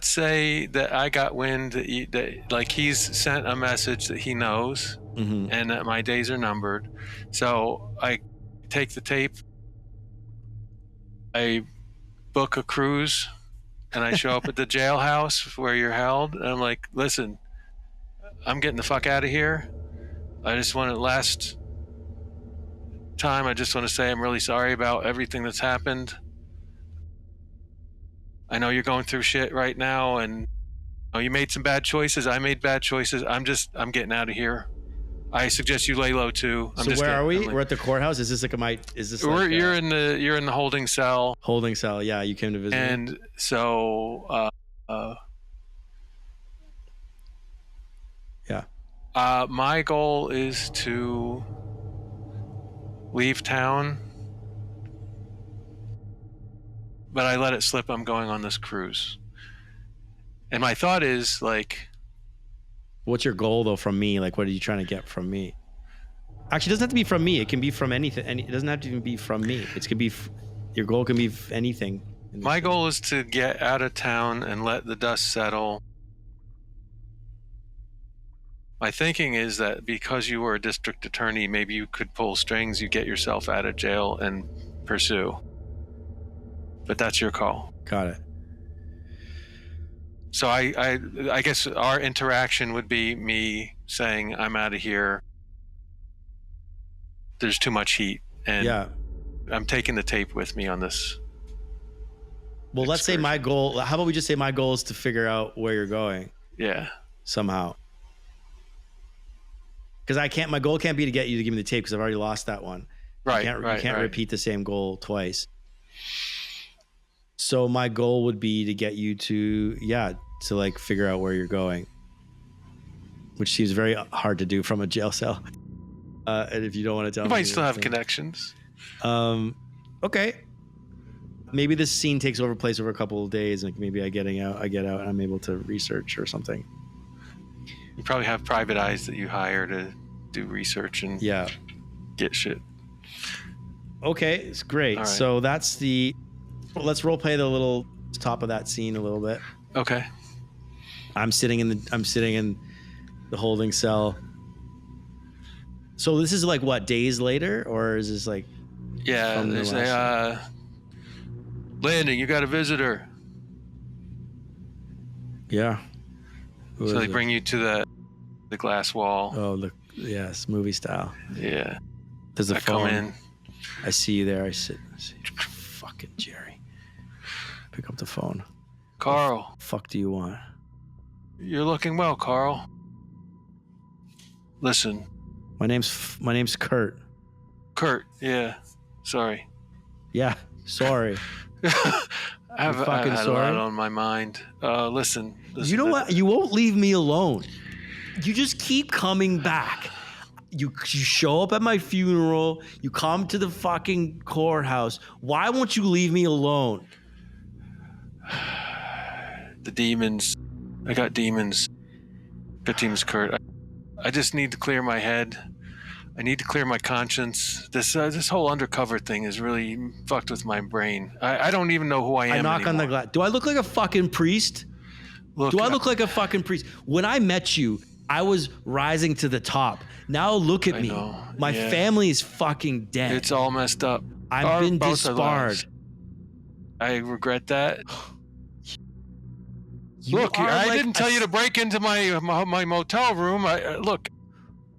say that I got wind that like he's sent a message that he knows, and that my days are numbered. So I take the tape, I book a cruise, and I show up at the jailhouse where you're held. And I'm like, listen, I'm getting the fuck out of here. I just want to last to say I'm really sorry about everything that's happened. I know you're going through shit right now, and you made some bad choices. I made bad choices. I'm getting out of here. I suggest you lay low too. Where are we? We're at the courthouse. Is this like you're in the holding cell. Holding cell. Yeah, you came to visit. And so, yeah. My goal is to leave town, but I let it slip. I'm going on this cruise, and my thought is like, what's your goal though from me? Like, what are you trying to get from me? Actually, it doesn't have to be from me. It can be from anything. It doesn't have to even be from me. It could be, your goal can be anything. My goal is to get out of town and let the dust settle. My thinking is that because you were a district attorney, maybe you could pull strings, you get yourself out of jail and pursue. But that's your call. Got it. So I guess our interaction would be me saying, I'm out of here. There's too much heat. And yeah. I'm taking the tape with me on this. Well, let's say my goal, how about we just say my goal is to figure out where you're going? Yeah. Somehow. Because my goal can't be to get you to give me the tape because I've already lost that one. Right. You can't repeat the same goal twice. So my goal would be to get you to like figure out where you're going, which seems very hard to do from a jail cell. And if you don't want to tell me, you might still have connections. Okay. Maybe this scene takes place over a couple of days. Like maybe I get out and I'm able to research or something. You probably have private eyes that you hire to do research and get shit. Okay, it's great. Right. So let's role play the little top of that scene a little bit. Okay. I'm sitting in the holding cell. So this is like what, days later, or is this like? Yeah, they say, Landing, you got a visitor. Yeah. So they bring you to the glass wall. Oh, yes, movie style. Yeah. There's a phone. Come in. I see you there. I see. Fucking Jerry. Pick up the phone. Carl. What the fuck do you want? You're looking well, Carl. Listen. My name's Kurt. Kurt, yeah. Sorry. Yeah, sorry. I've had a lot on my mind. Listen. You know what? You won't leave me alone. You just keep coming back. You show up at my funeral. You come to the fucking courthouse. Why won't you leave me alone? The demons. I got demons. Got demons, Kurt. I just need to clear my head. I need to clear my conscience. This whole undercover thing is really fucked with my brain. I don't even know who I am. I knock on the glass. Do I look like a fucking priest? Look, Do I look like a fucking priest? When I met you, I was rising to the top. Now look at I me. know, My yeah. family is fucking dead. It's all messed up. I've been Both our lives. disbarred. I regret that. You Look, are I like didn't tell you to break into my motel room. Look,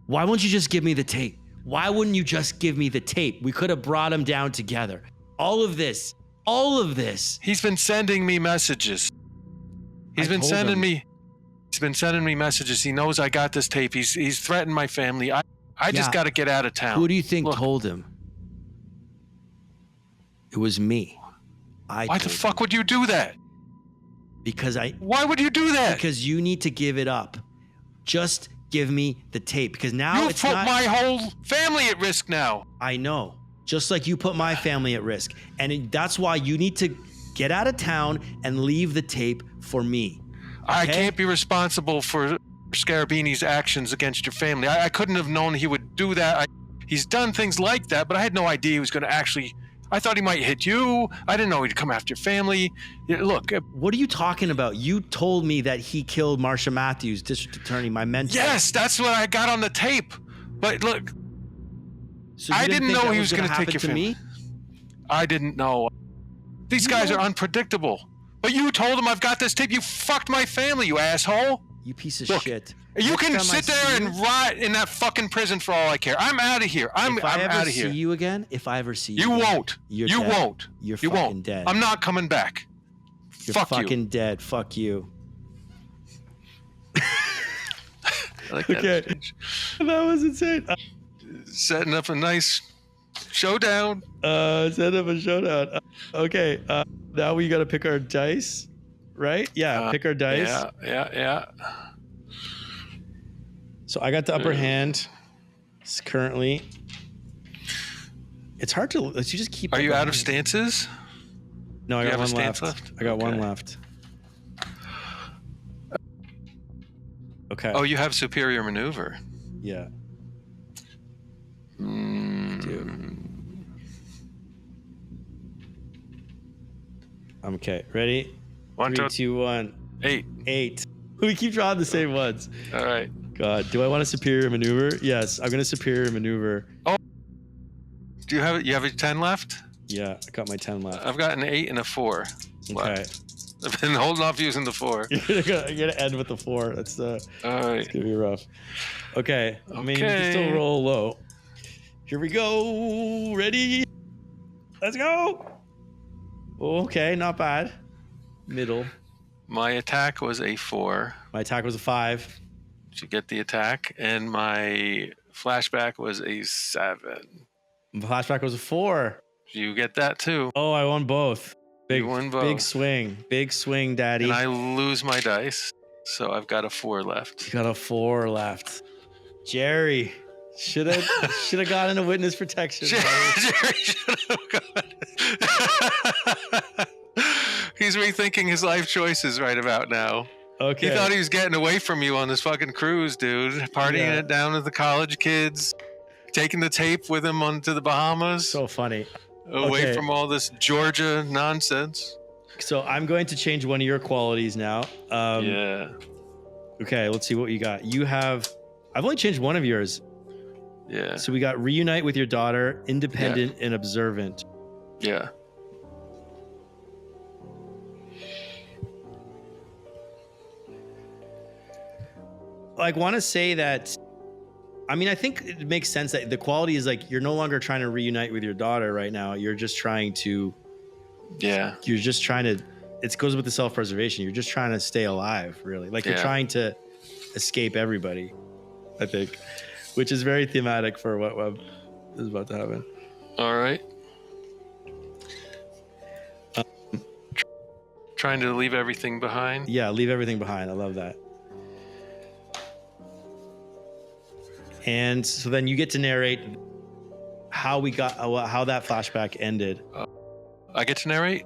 Why won't you just give me the tape? Why wouldn't you just give me the tape? We could have brought him down together. All of this. he's been sending me messages. He's been sending me messages. He knows I got this tape. He's threatened my family. I just got to get out of town. Who do you think Look, told him? It was me. Why the fuck would you do that? Why would you do that? Because you need to give it up. Just give me the tape. Because now You it's put not. my whole family at risk now. I know. Just like you put my family at risk. And that's why you need to get out of town and leave the tape for me. I Okay? can't be responsible for Scarabini's actions against your family. I couldn't have known he would do that. He's done things like that, but I had no idea he was going to actually. I thought he might hit you. I didn't know he'd come after your family. Look. What are you talking about? You told me that he killed Marsha Matthews, district attorney, my mentor. Yes, that's what I got on the tape. But look, So you I didn't think know that he was gonna going to take your happen to family. me? I didn't know. These guys are unpredictable. But you told him I've got this tape. You fucked my family, you asshole. You piece of Look, shit. You Next can time I sit see there you- and rot in that fucking prison for all I care. I'm out of here. I'm If I out ever of here. see you again, if I ever see you, You again, won't. You're You dead. won't. You're You fucking won't. dead. I'm not coming back. You're Fuck fucking you. dead. Fuck you. I like that Okay. exchange. That was insane. Setting up a nice showdown. Set up a showdown. Okay. Now we got to pick our dice, right? Yeah. Pick our dice. Yeah. So I got the upper hand. It's currently. It's hard to. You just keep. Are you upper out of hand. stances? No, I You got have a one stance left. left? I got one Okay. left. Okay. Oh, you have superior maneuver. Yeah. Mm. Dude. Okay. Ready? 1, 3, 2, 2, 1. 8. 8. We keep drawing the same ones. All right. God, do I want a superior maneuver? Yes, I'm gonna superior maneuver. Do you have a 10 left? Yeah, I got my 10 left. I've got an 8 and a 4 Okay. left. I've been holding off using the 4. You're gonna end with the 4. That's All right. it's gonna be rough. Okay. I mean, you can still Okay. roll low. Here we go. Ready? Let's go. Okay, not bad. Middle. My attack was a 4. My attack was a 5. Did you get the attack? And my flashback was a 7. My flashback was a 4. You get that too. Oh, I won both. Big, You won both. Big swing, daddy. And I lose my dice. So I've got a 4 left. You got a 4 left. Jerry, should have gotten a witness protection. Jerry should have gone. He's rethinking his life choices right about now. Okay. He thought he was getting away from you on this fucking cruise, dude. Partying Yeah. it down with the college kids, taking the tape with him onto the Bahamas, So funny. away okay. from all this Georgia nonsense. So I'm going to change one of your qualities now. Yeah. Okay, let's see what you got. You have. I've only changed one of yours. Yeah. So we got reunite with your daughter, independent and observant. Yeah. Like, want to say that. I mean, I think it makes sense that the quality is like you're no longer trying to reunite with your daughter right now. You're just trying to. Yeah. You're just trying to. It goes with the self-preservation. You're just trying to stay alive, really. Like you're Yeah. trying to escape everybody. I think, which is very thematic for what is about to happen. All right. Trying to leave everything behind. Yeah, leave everything behind. I love that. And so then you get to narrate how we got how that flashback ended. I get to narrate?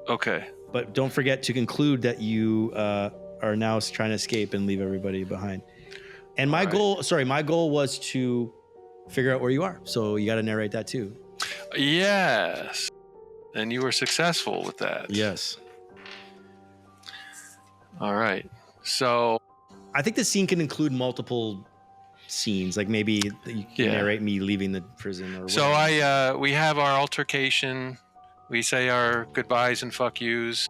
Okay. But don't forget to conclude that you are now trying to escape and leave everybody behind. And my goal was to figure out where you are. So you got to narrate that too. Yes. And you were successful with that. Yes. All right. So I think the scene can include multiple scenes, like maybe you can narrate me leaving the prison or whatever. we have our altercation. We say our goodbyes and fuck yous,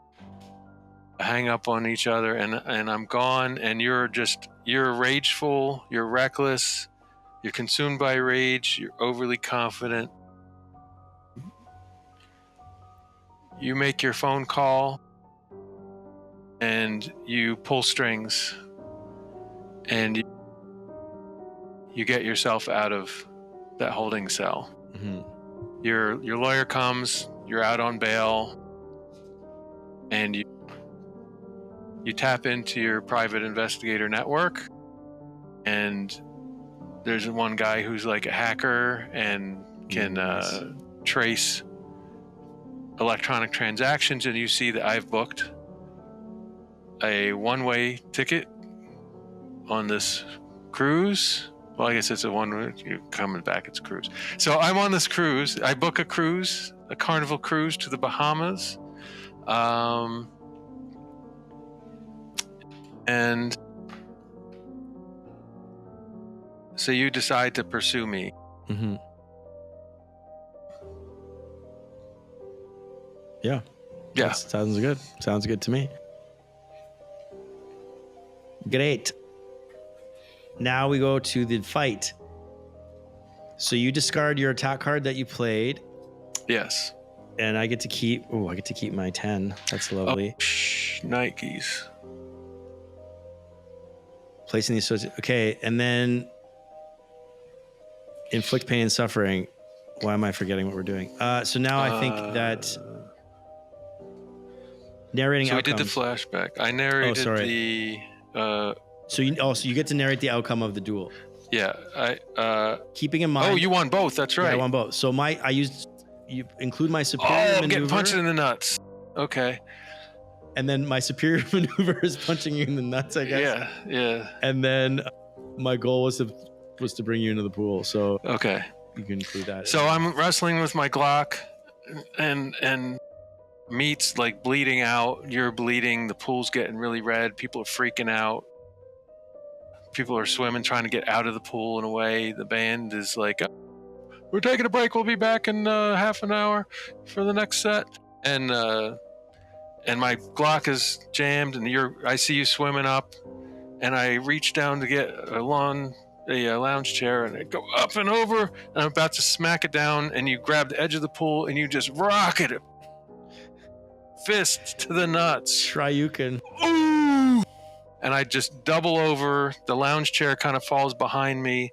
hang up on each other, and I'm gone, and you're rageful, you're reckless, you're consumed by rage, you're overly confident. You make your phone call and you pull strings and you get yourself out of that holding cell. Mm-hmm. Your lawyer comes, you're out on bail, and you tap into your private investigator network, and there's one guy who's like a hacker and can trace electronic transactions, and you see that I've booked a one-way ticket on this cruise. Well, I guess it's a one-way. You're coming back, it's a cruise. So I'm on this cruise. I book a cruise, a Carnival cruise to the Bahamas. And so you decide to pursue me. Mm-hmm. Yeah. Yeah. That sounds good. Sounds good to me. Great. Now we go to the fight. So you discard your attack card that you played. Yes. And I get to keep. Oh, I get to keep my 10. That's lovely. Oh, Nikes. Placing these. Okay, and then inflict pain and suffering. Why am I forgetting what we're doing? So now I think that narrating. So outcomes. we did the flashback. I narrated the. So you get to narrate the outcome of the duel. Yeah, keeping in mind. Oh, you won both. That's right. Yeah, I won both. So you include my superior maneuver. maneuver. Getting punched in the nuts. Okay. And then my superior maneuver is punching you in the nuts, I guess. Yeah. And then my goal was to bring you into the pool. So okay, you can include that. So I'm wrestling with my Glock, and meat's like bleeding out. You're bleeding. The pool's getting really red. People are freaking out. People are swimming, trying to get out of the pool in a way. The band is like, we're taking a break. We'll be back in half an hour for the next set. And my Glock is jammed, and I see you swimming up, and I reach down to get a lounge chair, and I go up and over, and I'm about to smack it down, and you grab the edge of the pool, and you just rocket it. Fist to the nuts. Shoryuken. Ooh! And I just double over. The lounge chair kind of falls behind me,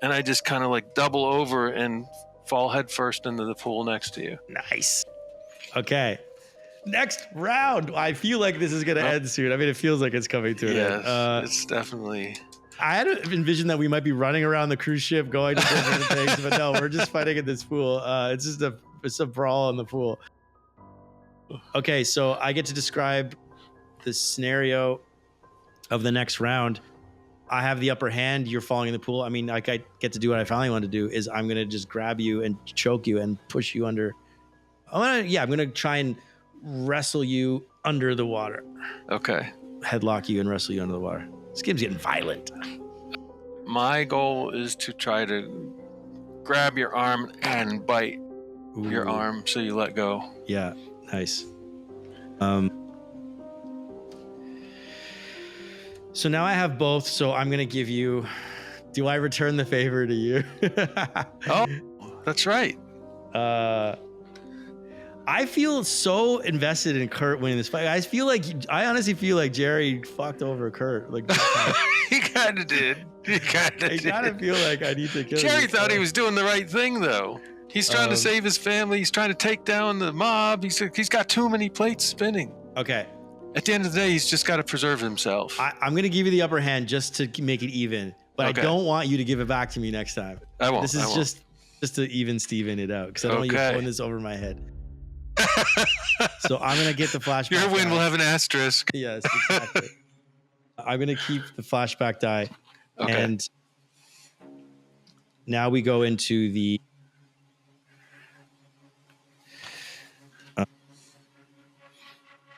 and I just kind of like double over and fall headfirst into the pool next to you. Nice. Okay. Next round. I feel like this is going to end soon. I mean, it feels like it's coming to an end. It's definitely... I had envisioned that we might be running around the cruise ship going to different things, but no, we're just fighting in this pool. It's a brawl in the pool. Okay, so I get to describe the scenario of the next round. I have the upper hand. You're falling in the pool. I mean, like I get to do what I finally want to do is I'm going to just grab you and choke you and push you under. I'm going to try and wrestle you under the water. Okay. Headlock you and wrestle you under the water. This game's getting violent. My goal is to try to grab your arm and bite your arm so you let go. Yeah, nice. So now I have both, so I'm going to give you... Do I return the favor to you? Oh, that's right. I feel so invested in Kurt winning this fight. I honestly feel like Jerry fucked over Kurt. Like he kind of did. I kind of feel like I need to kill Jerry thought he was doing the right thing, though. He's trying to save his family. He's trying to take down the mob. He's got too many plates spinning. Okay. At the end of the day, he's just got to preserve himself. I'm going to give you the upper hand just to make it even, but I don't want you to give it back to me next time. I won't. This is just to even Steven it out because I don't want you throwing this over my head. So I'm going to get the flashback. Your win die. will have an asterisk. Yes, exactly. I'm going to keep the flashback die. Okay. And now we go into the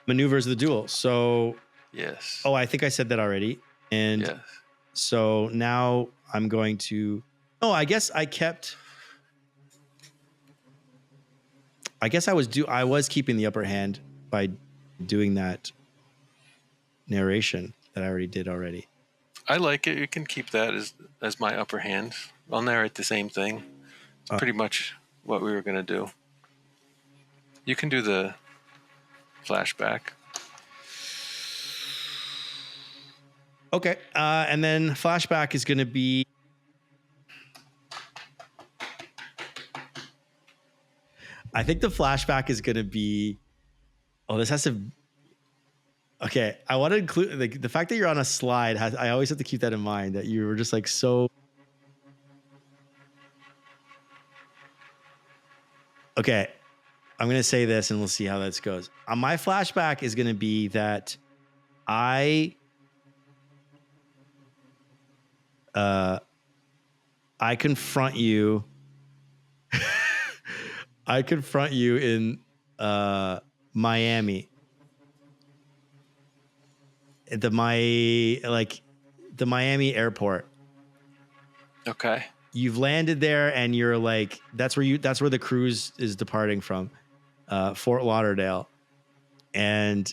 maneuvers of the duel. So Yes. Oh, I think I said that already. And yes. so now I'm going to. Oh, I guess I kept. I guess I was keeping the upper hand by doing that narration that I already did already. I like it. You can keep that as my upper hand. I'll narrate the same thing. It's pretty much what we were going to do. You can do the flashback. Okay. And then flashback is going to be. I think the flashback is going to be. Oh, this has to. Okay. I want to include the fact that you're on a slide. I always have to keep that in mind that you were just like so. Okay. I'm going to say this and we'll see how this goes. My flashback is going to be that I confront you. I confront you in Miami. At the Miami airport. Okay. You've landed there and you're like, that's where the cruise is departing from, Fort Lauderdale. And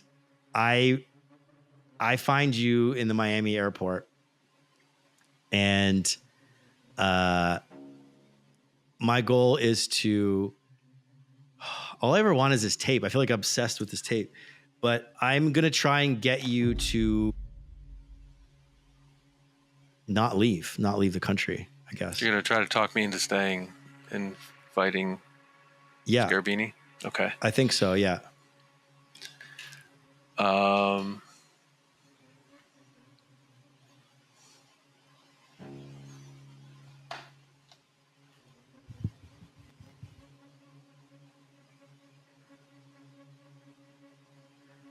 I find you in the Miami airport. And my goal is to, all I ever want is this tape. I feel like I'm obsessed with this tape, but I'm going to try and get you to not leave the country, I guess. You're going to try to talk me into staying and fighting Scarabini? Okay. I think so, yeah.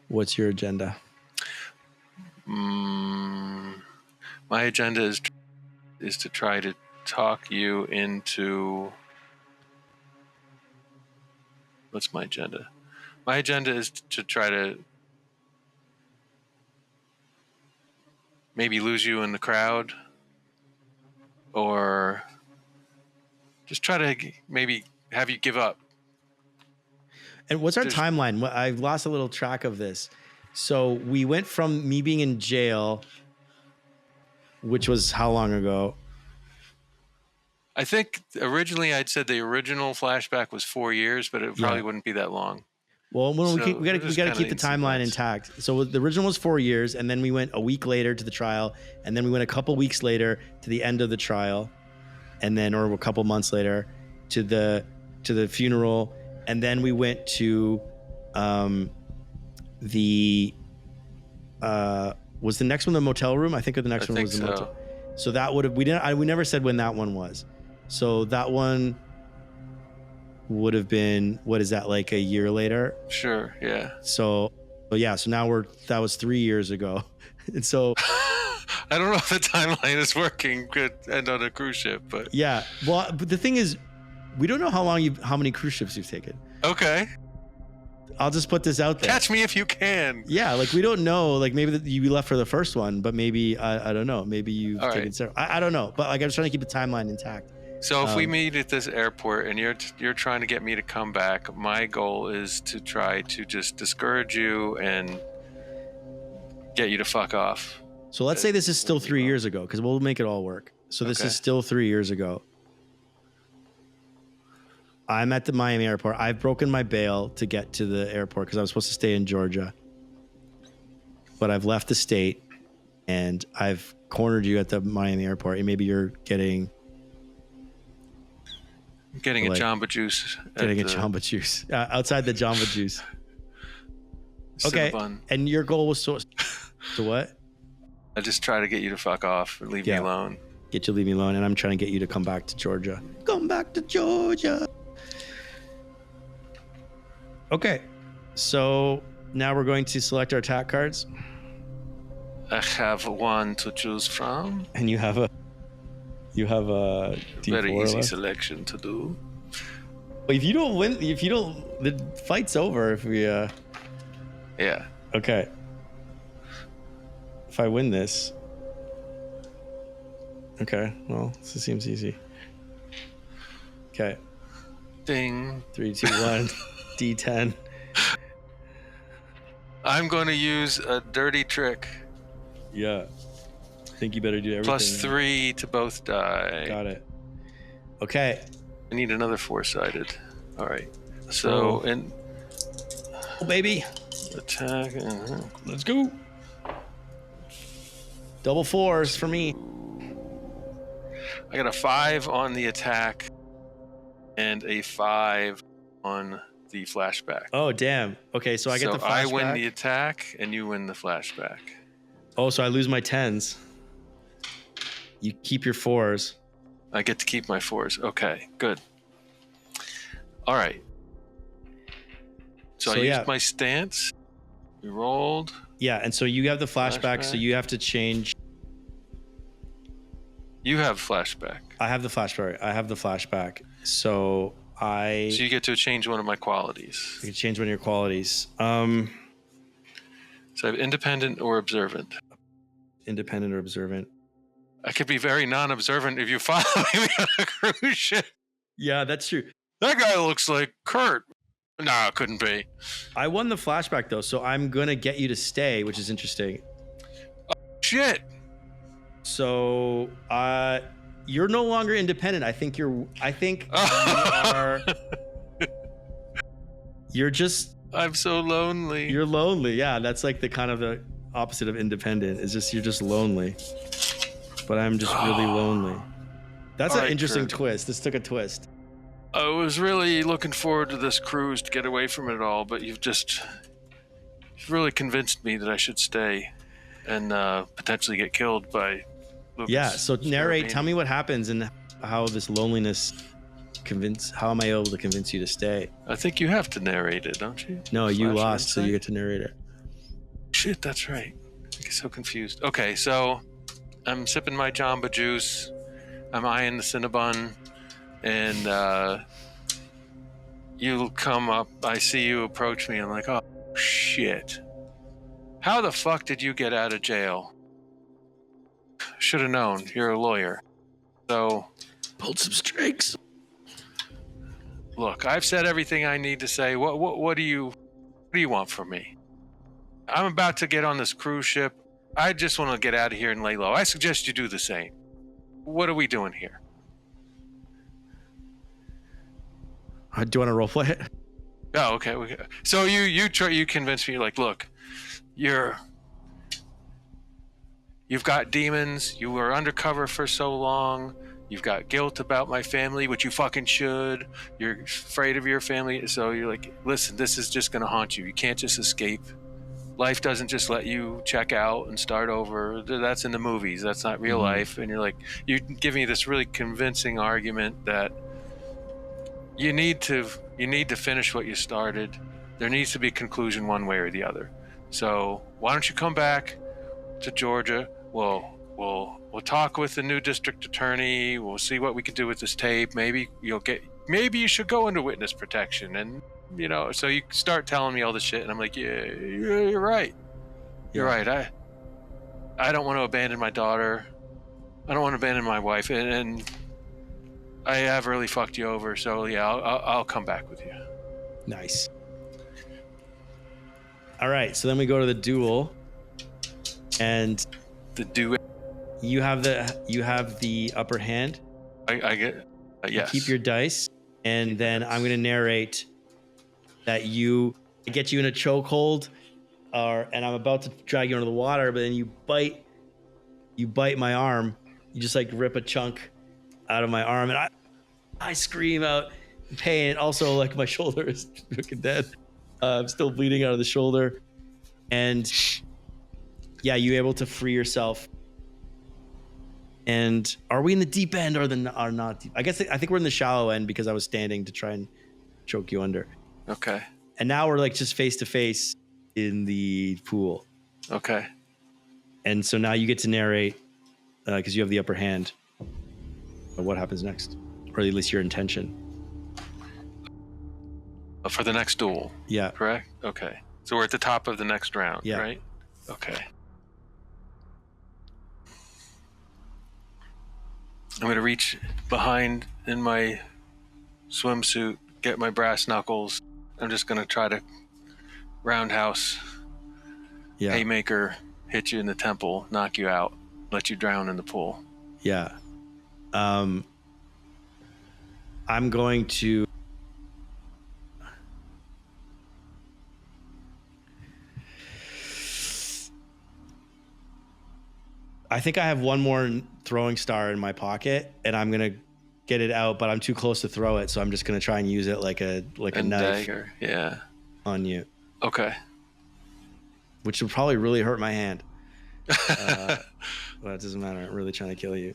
What's your agenda? My agenda is to try to talk you into. What's my agenda? My agenda is to try to maybe lose you in the crowd, or just try to maybe have you give up. And what's our timeline? I've lost a little track of this. So we went from me being in jail, which was how long ago? I think originally I'd said the original flashback was 4 years, but it probably wouldn't be that long. Well, we got to keep the timeline intact. So the original was 4 years, and then we went a week later to the trial, and then we went a couple weeks later to the end of the trial, and then or a couple months later to the funeral, and then we went to was the next one the motel room? I think the next one was the motel. So that would have we never said when that one was. So that one would have been, what is that, like a year later? Sure, yeah. So now that was 3 years ago. And so I don't know if the timeline is working. Could end on a cruise ship, but yeah. Well, but the thing is, we don't know how many cruise ships you've taken. Okay. I'll just put this out there. Catch me if you can. Yeah, like we don't know. Like maybe you left for the first one, but maybe I don't know. Maybe you've taken several. I don't know. But like I'm just trying to keep the timeline intact. So if we meet at this airport and you're trying to get me to come back, my goal is to try to just discourage you and get you to fuck off. So let's say this is still 3 years ago, because we'll make it all work. So this is still 3 years ago. I'm at the Miami airport. I've broken my bail to get to the airport because I was supposed to stay in Georgia. But I've left the state and I've cornered you at the Miami airport. And maybe you're getting a Jamba Juice. Jamba Juice. Outside the Jamba Juice. Okay. And your goal was to what? I just try to get you to fuck off and leave me alone. Get you to leave me alone. And I'm trying to get you to come back to Georgia. Come back to Georgia. Okay, so now we're going to select our attack cards. I have one to choose from. And you have a D4 very easy left. selection to do. But if you don't win, the fight's over if we Yeah. Okay. if I win this. Okay, well, this seems easy. Okay. Ding. 3, 2, 1. D10. I'm going to use a dirty trick. Yeah. I think you better do everything. +3 to both die. Got it. Okay. I need another 4-sided. All right. So, and oh, baby. Attack. Let's go. Double 4s for me. I got a 5 on the attack and a 5 on the flashback. Oh, damn. Okay, so I get the flashback. I win the attack and you win the flashback. Oh, so I lose my 10s. You keep your 4s. I get to keep my 4s. Okay, good. All right. So I used my stance. We rolled. Yeah, and so you have the flashback, so you have to change. You have flashback. I have the flashback. So you get to change one of my qualities. You can change one of your qualities. So I have independent or observant. Independent or observant. I could be very non-observant if you follow me on a cruise ship. Yeah, that's true. That guy looks like Kurt. No, it couldn't be. I won the flashback though, so I'm gonna get you to stay, which is interesting. Oh, shit. So you're no longer independent. I think you are. You're just. I'm so lonely. You're lonely. Yeah, that's like the kind of the opposite of independent. Is just you're just lonely. But I'm just really lonely. That's an interesting twist. This took a twist. I was really looking forward to this cruise to get away from it all, but you've really convinced me that I should stay and potentially get killed by Lucas. Yeah, so narrate, tell me what happens and how this loneliness how am I able to convince you to stay? I think you have to narrate it, don't you? No, you lost, so you get to narrate it. Shit, that's right. I get so confused. Okay, so I'm sipping my Jamba Juice. I'm eyeing the Cinnabon. And you come up, I see you approach me, I'm like, oh, shit. How the fuck did you get out of jail? Should have known, you're a lawyer. So... pulled some strings. Look, I've said everything I need to say. What do you want from me? I'm about to get on this cruise ship. I just want to get out of here and lay low. I suggest you do the same. What are we doing here? Do you want to roleplay it? Oh, okay. So you convinced me, like, look, you've got demons. You were undercover for so long. You've got guilt about my family, which you fucking should. You're afraid of your family. So you're like, listen, this is just going to haunt you. You can't just escape. Life doesn't just let you check out and start over. That's in the movies. That's not real life. And you're like, you give me this really convincing argument that you need to finish what you started. There needs to be a conclusion one way or the other. So why don't you come back to Georgia? We'll talk with the new district attorney. We'll see what we can do with this tape. Maybe you should go into witness protection. And so you start telling me all this shit, and I'm like, yeah, you're right. You're right. I don't want to abandon my daughter. I don't want to abandon my wife, and I have really fucked you over. So yeah, I'll come back with you. Nice. All right, so then we go to the duel, and the duel. You have the upper hand. I get yes. You keep your dice, and then I'm going to narrate that I get you in a chokehold, and I'm about to drag you into the water, but then you bite my arm. You just like rip a chunk out of my arm, and I scream out in pain. Also, like, my shoulder is freaking dead. I'm still bleeding out of the shoulder, and yeah, you able to free yourself. And are we in the deep end or not deep? I think we're in the shallow end because I was standing to try and choke you under. Okay. And now we're like just face to face in the pool. Okay. And so now you get to narrate because you have the upper hand. What happens next, or at least your intention. For the next duel. Yeah. Correct. Okay. So we're at the top of the next round. Yeah. Right. Okay. I'm going to reach behind in my swimsuit, get my brass knuckles. I'm just going to try to roundhouse, haymaker, hit you in the temple, knock you out, let you drown in the pool. Yeah. I'm going to... I think I have one more throwing star in my pocket, and I'm gonna get it out, but I'm too close to throw it, so I'm just gonna try and use it like a knife dagger. Yeah. on you. Okay. Which would probably really hurt my hand. But it doesn't matter. I'm really trying to kill you.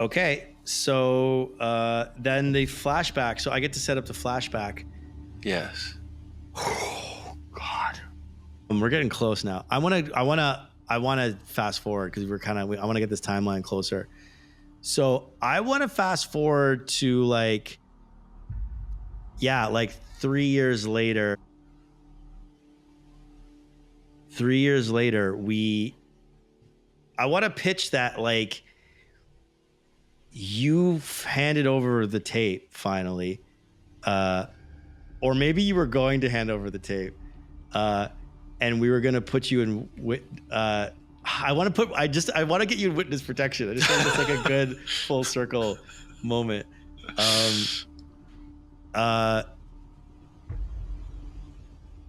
Okay, so then the flashback. So I get to set up the flashback. Yes. Oh God. We're getting close now. I want to fast forward because I want to get this timeline closer. So I want to fast forward to like 3 years later. 3 years later, I want to pitch that like you've handed over the tape finally, or maybe you were going to hand over the tape, and we were gonna put you in. I want to get you in witness protection. I just think it's like a good full circle moment.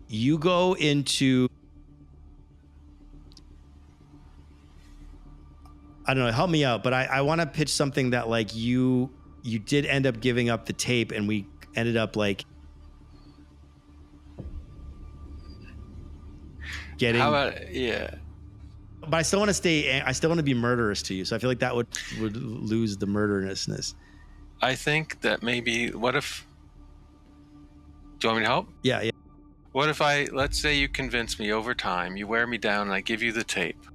You go into... I don't know, help me out, but I want to pitch something that like you did end up giving up the tape, and we ended up like getting... How about, yeah. But I still want to be murderous to you, so I feel like that would lose the murderousness. I think that maybe, what if... Do you want me to help? Yeah. What if let's say you convince me over time, you wear me down, and I give you the tape.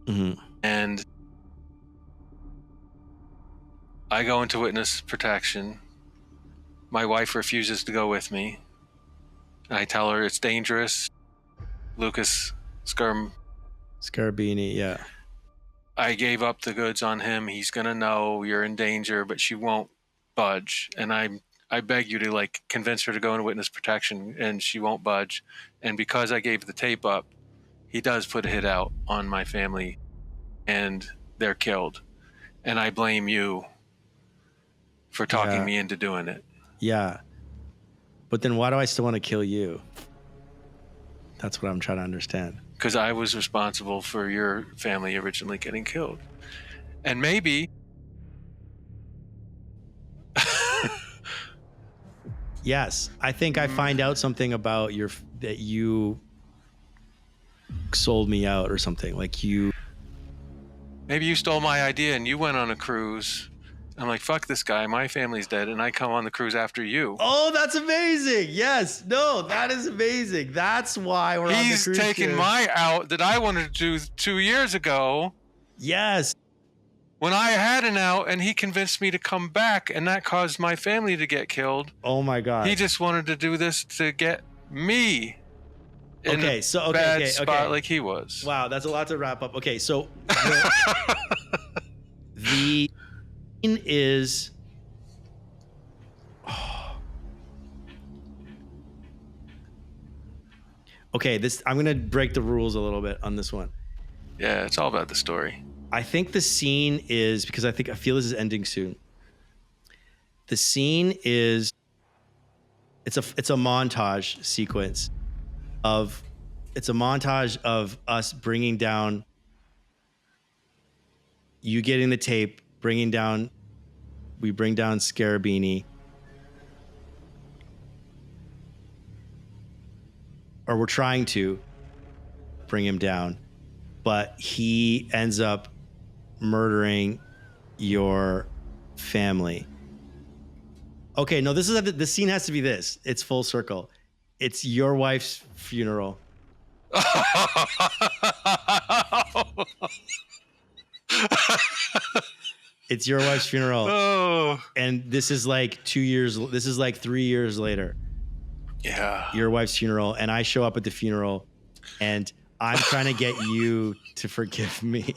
Mm-hmm. And I go into witness protection. My wife refuses to go with me. I tell her it's dangerous. Lucas Scarabini, yeah. I gave up the goods on him. He's gonna know you're in danger, but she won't budge. And I beg you to like convince her to go into witness protection, and she won't budge. And because I gave the tape up, he does put a hit out on my family, and they're killed. And I blame you for talking me into doing it. Yeah. But then why do I still want to kill you? That's what I'm trying to understand. Because I was responsible for your family originally getting killed. And maybe... Yes. I think I find out something about that you sold me out or something. Like you... Maybe you stole my idea and you went on a cruise. I'm like, fuck this guy. My family's dead. And I come on the cruise after you. Oh, that's amazing. Yes. No, that is amazing. That's why we're on the cruise ship. He's taking my out that I wanted to do 2 years ago. Yes. When I had an out and he convinced me to come back, and that caused my family to get killed. Oh my God. He just wanted to do this to get me in a bad spot like he was. Wow, that's a lot to wrap up. Okay, so the scene is... Okay, I'm going to break the rules a little bit on this one. Yeah, it's all about the story. I think the scene is, because I feel this is ending soon. The scene is, it's a montage sequence of us bringing down, you getting the tape, we bring down Scarabini, or we're trying to bring him down, but he ends up murdering your family. Okay, no, the scene has to be this. It's full circle. It's your wife's funeral. It's your wife's funeral. Oh. And this is like 2 years. This is like 3 years later. Yeah. Your wife's funeral. And I show up at the funeral and I'm trying to get you to forgive me.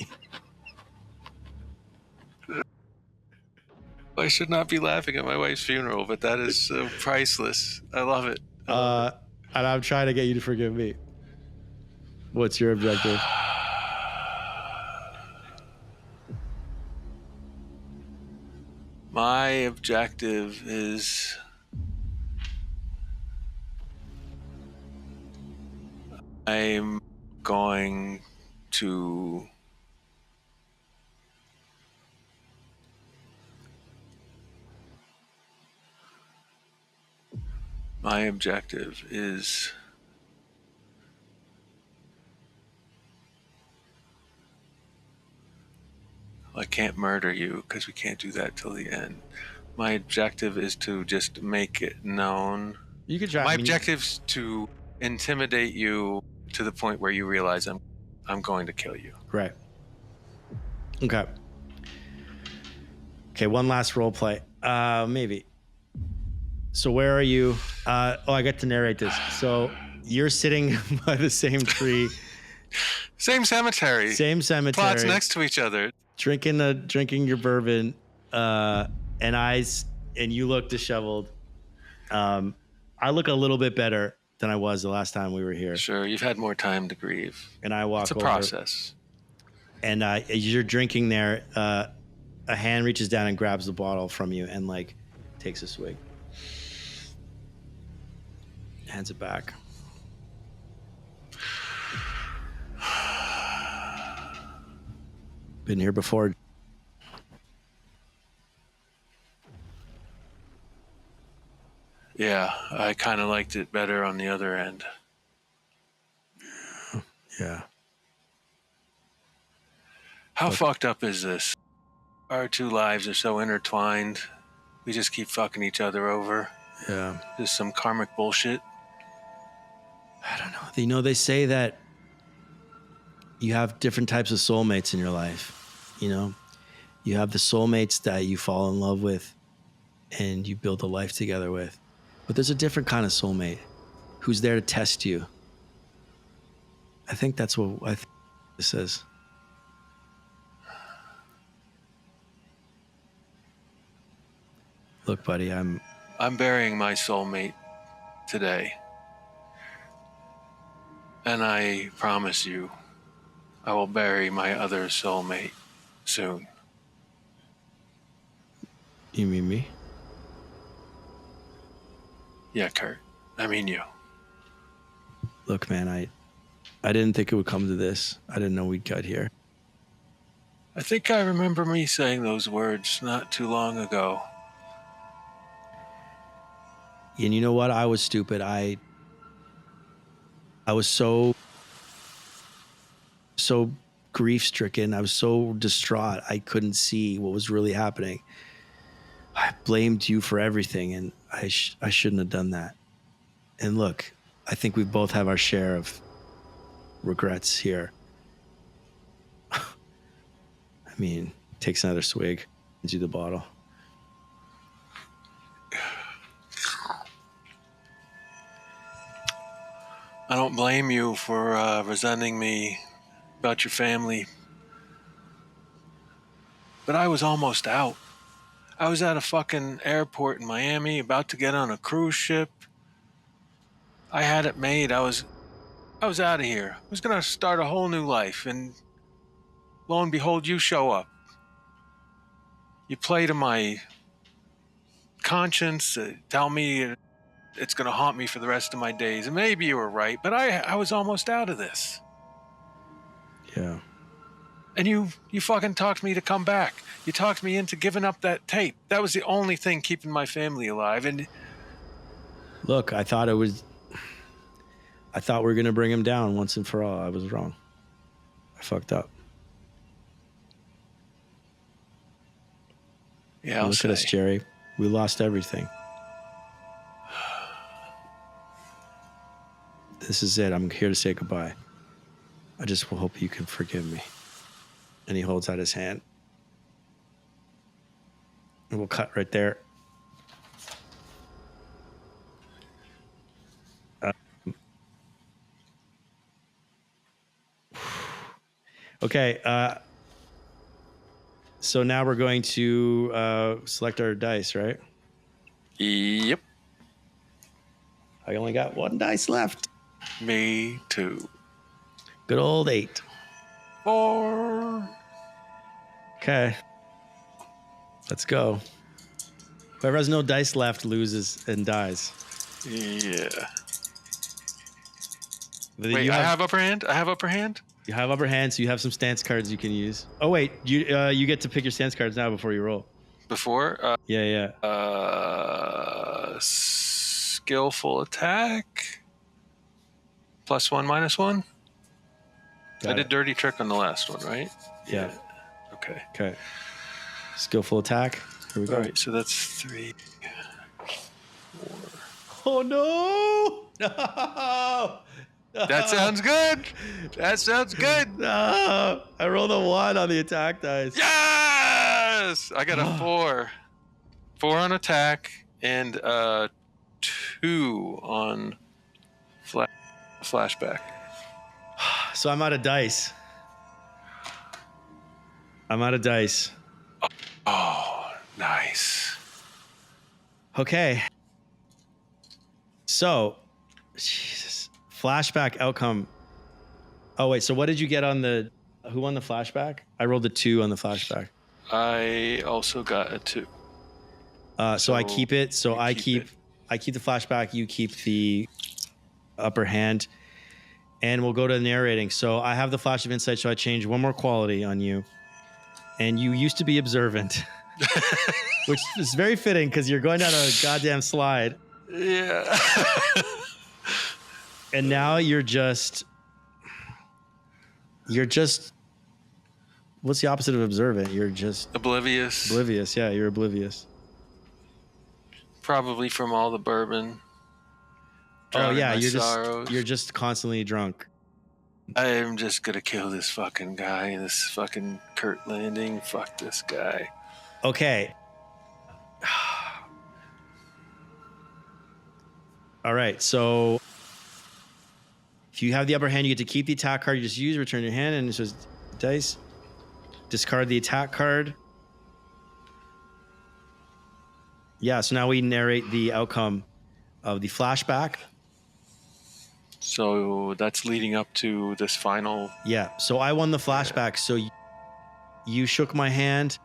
I should not be laughing at my wife's funeral, but that is so priceless. I love it. I love And I'm trying to get you to forgive me. What's your objective? My objective is I'm going to my objective is I can't murder you because we can't do that till the end. My objective is to just make it known. You could try. My objective's to intimidate you to the point where you realize I'm going to kill you. Right. Okay. Okay, one last role play. Maybe. So where are you? I get to narrate this. So you're sitting by the same tree. Same cemetery. Same cemetery. Plots next to each other. Drinking your bourbon, and you look disheveled. I look a little bit better than I was the last time we were here. Sure, you've had more time to grieve. And I walk over. It's a process. And as you're drinking there, a hand reaches down and grabs the bottle from you and like takes a swig. Hands it back. Been here before. Yeah, I kind of liked it better on the other end. Yeah. How fucked up is this? Our two lives are so intertwined. We just keep fucking each other over. Yeah. Just some karmic bullshit. I don't know. You know, they say that you have different types of soulmates in your life. You know, you have the soulmates that you fall in love with and you build a life together with. But there's a different kind of soulmate who's there to test you. I think that's what this is. Look, buddy, I'm burying my soulmate today. And I promise you, I will bury my other soulmate soon. You mean me? Yeah, Kurt. I mean you. Look, man, I didn't think it would come to this. I didn't know we'd got here. I think I remember me saying those words not too long ago. And you know what? I was stupid. I was so grief-stricken. I was so distraught. I couldn't see what was really happening. I blamed you for everything, and I shouldn't have done that. And look, I think we both have our share of regrets here. I mean, takes another swig, hands you the bottle. I don't blame you for resenting me about your family. But I was almost out. I was at a fucking airport in Miami, about to get on a cruise ship. I had it made. I was out of here. I was gonna start a whole new life, and lo and behold, you show up. You play to my conscience, tell me it's gonna haunt me for the rest of my days. And maybe you were right, but I was almost out of this. Yeah. And you fucking talked me to come back. You talked me into giving up that tape. That was the only thing keeping my family alive. And look, I thought we were going to bring him down once and for all. I was wrong. I fucked up. Yeah, look at us, Jerry. We lost everything. This is it. I'm here to say goodbye. I just hope you can forgive me. And he holds out his hand. And we'll cut right there. Okay. So now we're going to select our dice, right? Yep. I only got one dice left. Me too. Good old 8. 4. Okay. Let's go. Whoever has no dice left loses and dies. Yeah. But Wait, I have upper hand? I have upper hand? You have upper hand, so you have some stance cards you can use. Oh, wait. You get to pick your stance cards now before you roll. Before? Yeah. Skillful attack. +1, -1. I did dirty trick on the last one, right? Yeah. Okay. Skillful attack. Here we go. All right, so that's 3, 4. Oh, no. No. That sounds good. That sounds good. No. I rolled a 1 on the attack dice. Yes! I got a 4. 4 on attack and 2 on flashback. So I'm out of dice. Oh, nice. Okay. So, Jesus. Flashback outcome. Oh, wait. So what did you get on the... Who won the flashback? I rolled a 2 on the flashback. I also got a 2. So I keep it. So I keep the flashback. You keep the upper hand. And we'll go to narrating. So I have the flash of insight. So I change one more quality on you. And you used to be observant. Which is very fitting because you're going down a goddamn slide. Yeah. And now you're just what's the opposite of observant? You're just oblivious. Oblivious, yeah, you're oblivious. Probably from all the bourbon. Oh yeah, sorrows. you're just constantly drunk. I am just gonna kill this fucking guy, this fucking Kurt Landing. Fuck this guy. Okay. All right, so if you have the upper hand, you get to keep the attack card you just used, return your hand, and it says dice. Discard the attack card. Yeah, so now we narrate the outcome of the flashback. So that's leading up to this final. Yeah, so I won the flashback, so you shook my hand.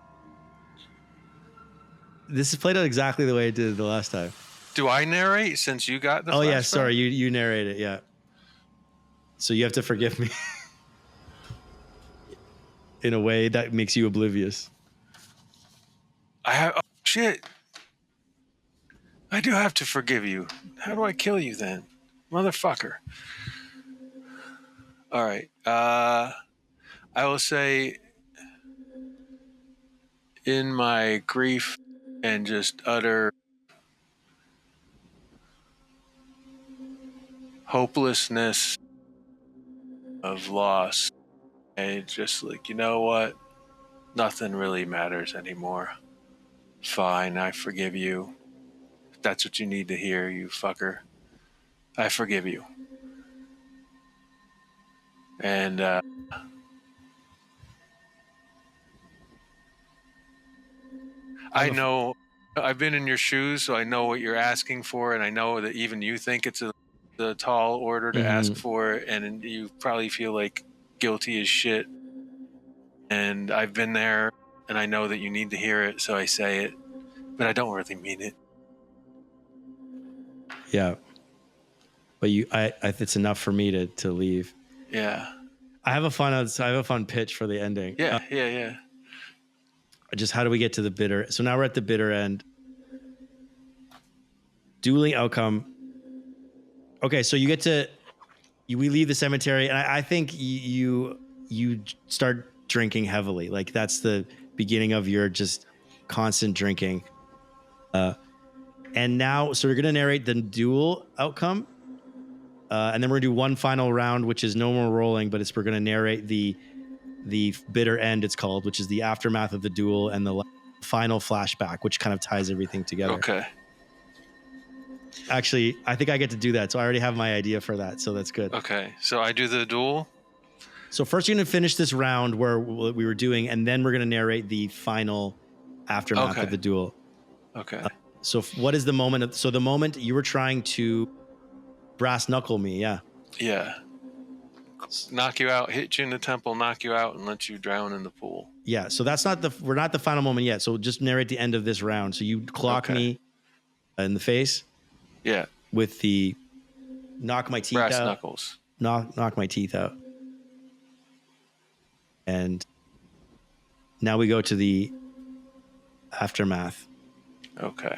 This is played out exactly the way it did the last time. Do I narrate since you got the flashback? Yeah, sorry, you narrate it, yeah. So you have to forgive me in a way that makes you oblivious. Shit. I do have to forgive you. How do I kill you then? Motherfucker. All right. I will say in my grief and just utter hopelessness of loss, I just like, you know what? Nothing really matters anymore. Fine, I forgive you. If that's what you need to hear, you fucker. I forgive you. And I know I've been in your shoes, so I know what you're asking for, and I know that even you think it's a tall order to ask for, and you probably feel like guilty as shit. And I've been there, and I know that you need to hear it, so I say it, but I don't really mean it. Yeah, but it's enough for me to leave. Yeah, I have a fun pitch for the ending. Yeah. Just how do we get to the bitter? So now we're at the bitter end. Dueling outcome. Okay, so we leave the cemetery, and I think you start drinking heavily. Like that's the beginning of your just constant drinking. And now, so we're gonna narrate the duel outcome, and then we're gonna do one final round, which is no more rolling, but we're gonna narrate the bitter end, it's called, which is the aftermath of the duel and the final flashback, which kind of ties everything together. Okay. Actually, I think I get to do that, so I already have my idea for that, so that's good. Okay, so I do the duel. So first, you're going to finish this round where what we were doing, and then we're going to narrate the final aftermath of the duel. Okay. So what is the moment? So the moment you were trying to brass knuckle me, yeah. Yeah. Knock you out, hit you in the temple, knock you out, and let you drown in the pool. Yeah. So that's not we're not the final moment yet. So just narrate the end of this round. So you clock me in the face. Yeah. With the knock my teeth brass out. Knuckles. Knock my teeth out. And now we go to the aftermath. Okay.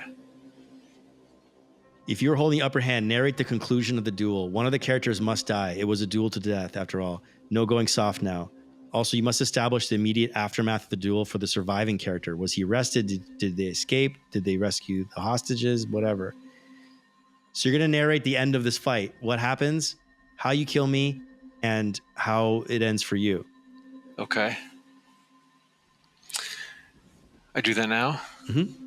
If you're holding the upper hand, narrate the conclusion of the duel. One of the characters must die. It was a duel to death, after all. No going soft now. Also, you must establish the immediate aftermath of the duel for the surviving character. Was he arrested? Did they escape? Did they rescue the hostages? Whatever. So you're going to narrate the end of this fight. What happens, how you kill me, and how it ends for you. Okay. I do that now? Mm-hmm.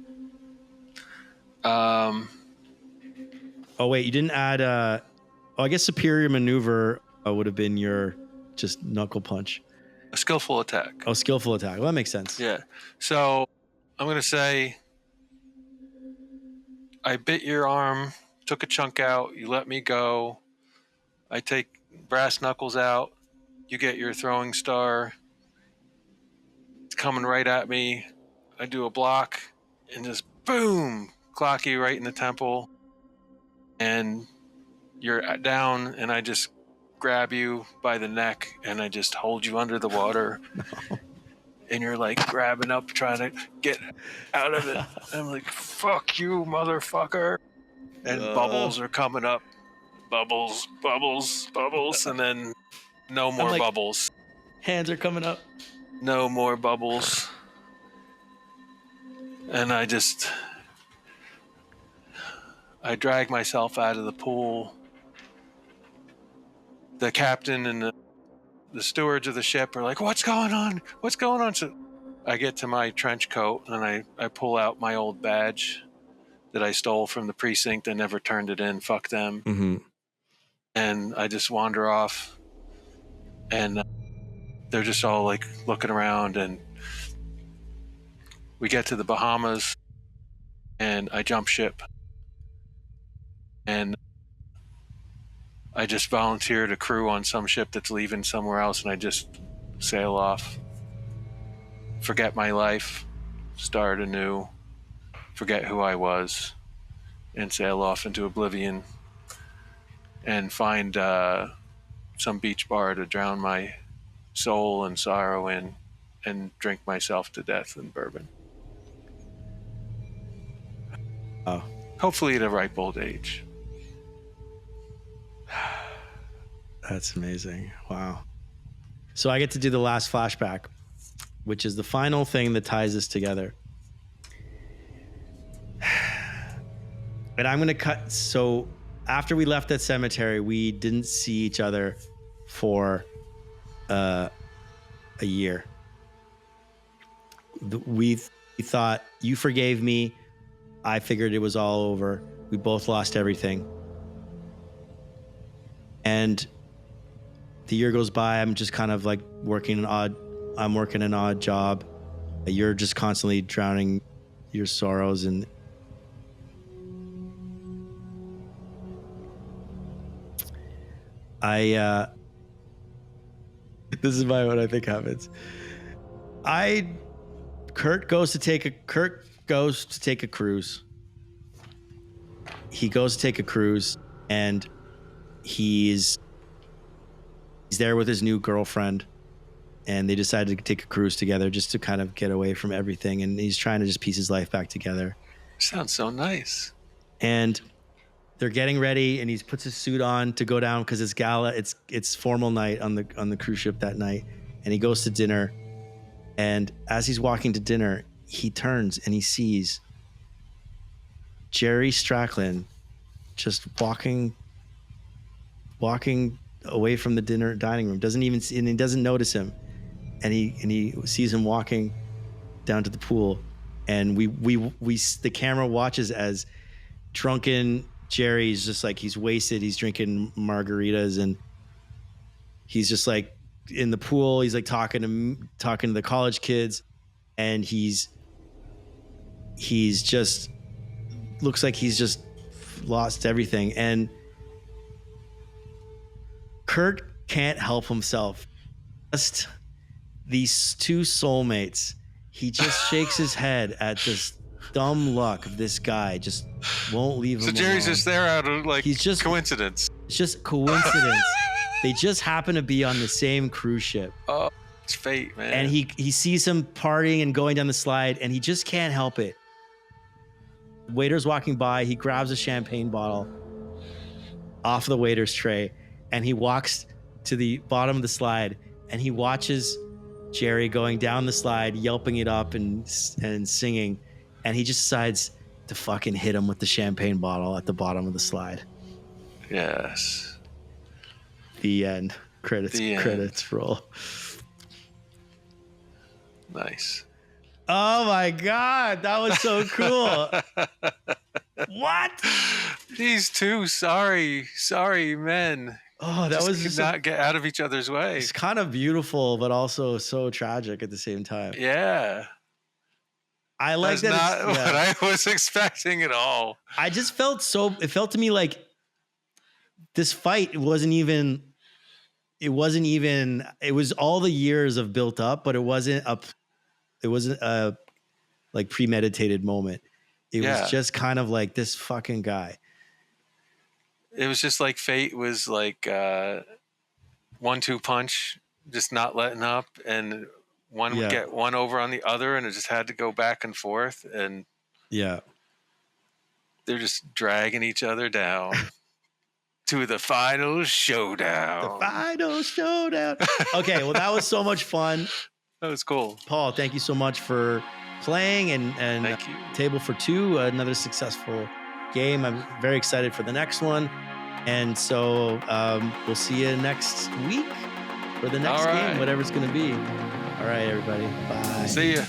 Oh, wait, you didn't add... I guess superior maneuver would have been your just knuckle punch. A skillful attack. Oh, skillful attack. Well, that makes sense. Yeah. So I'm going to say I bit your arm, took a chunk out, you let me go. I take brass knuckles out. You get your throwing star. It's coming right at me. I do a block and just boom, clock you right in the temple. And you're down, and I just grab you by the neck and I just hold you under the water. No. And you're like grabbing up, trying to get out of it. I'm like, fuck you, motherfucker. And bubbles are coming up. Bubbles, bubbles, bubbles. And then no more bubbles. Hands are coming up. No more bubbles. And I drag myself out of the pool. The captain and the stewards of the ship are like, what's going on? What's going on? So I get to my trench coat and I pull out my old badge that I stole from the precinct. I never turned it in. Fuck them. Mm-hmm. And I just wander off. And they're just all like looking around. And we get to the Bahamas. And I jump ship. And I just volunteered a crew on some ship that's leaving somewhere else, and I just sail off. Forget my life, start anew, forget who I was, and sail off into oblivion and find some beach bar to drown my soul and sorrow in and drink myself to death in bourbon. Oh. Hopefully at a ripe old age. That's amazing. Wow. So I get to do the last flashback, which is the final thing that ties us together. And I'm going to cut. So after we left that cemetery, we didn't see each other for a year. We thought you forgave me. I figured it was all over. We both lost everything. And the year goes by. I'm just kind of like working an odd job. You're just constantly drowning your sorrows and this is what I think happens. Kurt goes to take a cruise. He goes to take a cruise and he's there with his new girlfriend, and they decided to take a cruise together just to kind of get away from everything. And he's trying to just piece his life back together. Sounds so nice. And they're getting ready, and he puts his suit on to go down because it's gala. It's formal night on the cruise ship that night. And he goes to dinner. And as he's walking to dinner, he turns and he sees Jerry Stracklin just walking away from the dining room. And he doesn't notice him. And he sees him walking down to the pool. And the camera watches as drunken Jerry's just like, he's wasted. He's drinking margaritas and he's just like in the pool. He's like talking to the college kids, and he's just looks like he's just lost everything. And Kurt can't help himself. Just these two soulmates. He just shakes his head at this dumb luck of this guy. Just won't leave him alone. So Jerry's just there out of like coincidence. It's just coincidence. They just happen to be on the same cruise ship. Oh, it's fate, man. And he sees him partying and going down the slide, and he just can't help it. The waiter's walking by. He grabs a champagne bottle off the waiter's tray, and he walks to the bottom of the slide, and he watches Jerry going down the slide, yelping it up and singing, and he just decides to fucking hit him with the champagne bottle at the bottom of the slide. Yes. The end. Credits roll. Nice. Oh my God, that was so cool. What? These two sorry men. Oh, that was could not get out of each other's way. It's kind of beautiful, but also so tragic at the same time. Yeah. I like That's that. Not what I was expecting at all. I just felt it felt to me like this fight wasn't even, it was all the years of built up, but it wasn't a like premeditated moment. It was just kind of like this fucking guy. It was just like fate was like 1-2 punch, just not letting up, and one would get one over on the other, and it just had to go back and forth, and they're just dragging each other down to the final showdown. The final showdown. Okay, well, that was so much fun. That was cool. Paul, thank you so much for playing and thank you. Table for Two, another successful game. I'm very excited for the next one. And so we'll see you next week for the next game, whatever it's going to be. All right, everybody. Bye. See ya.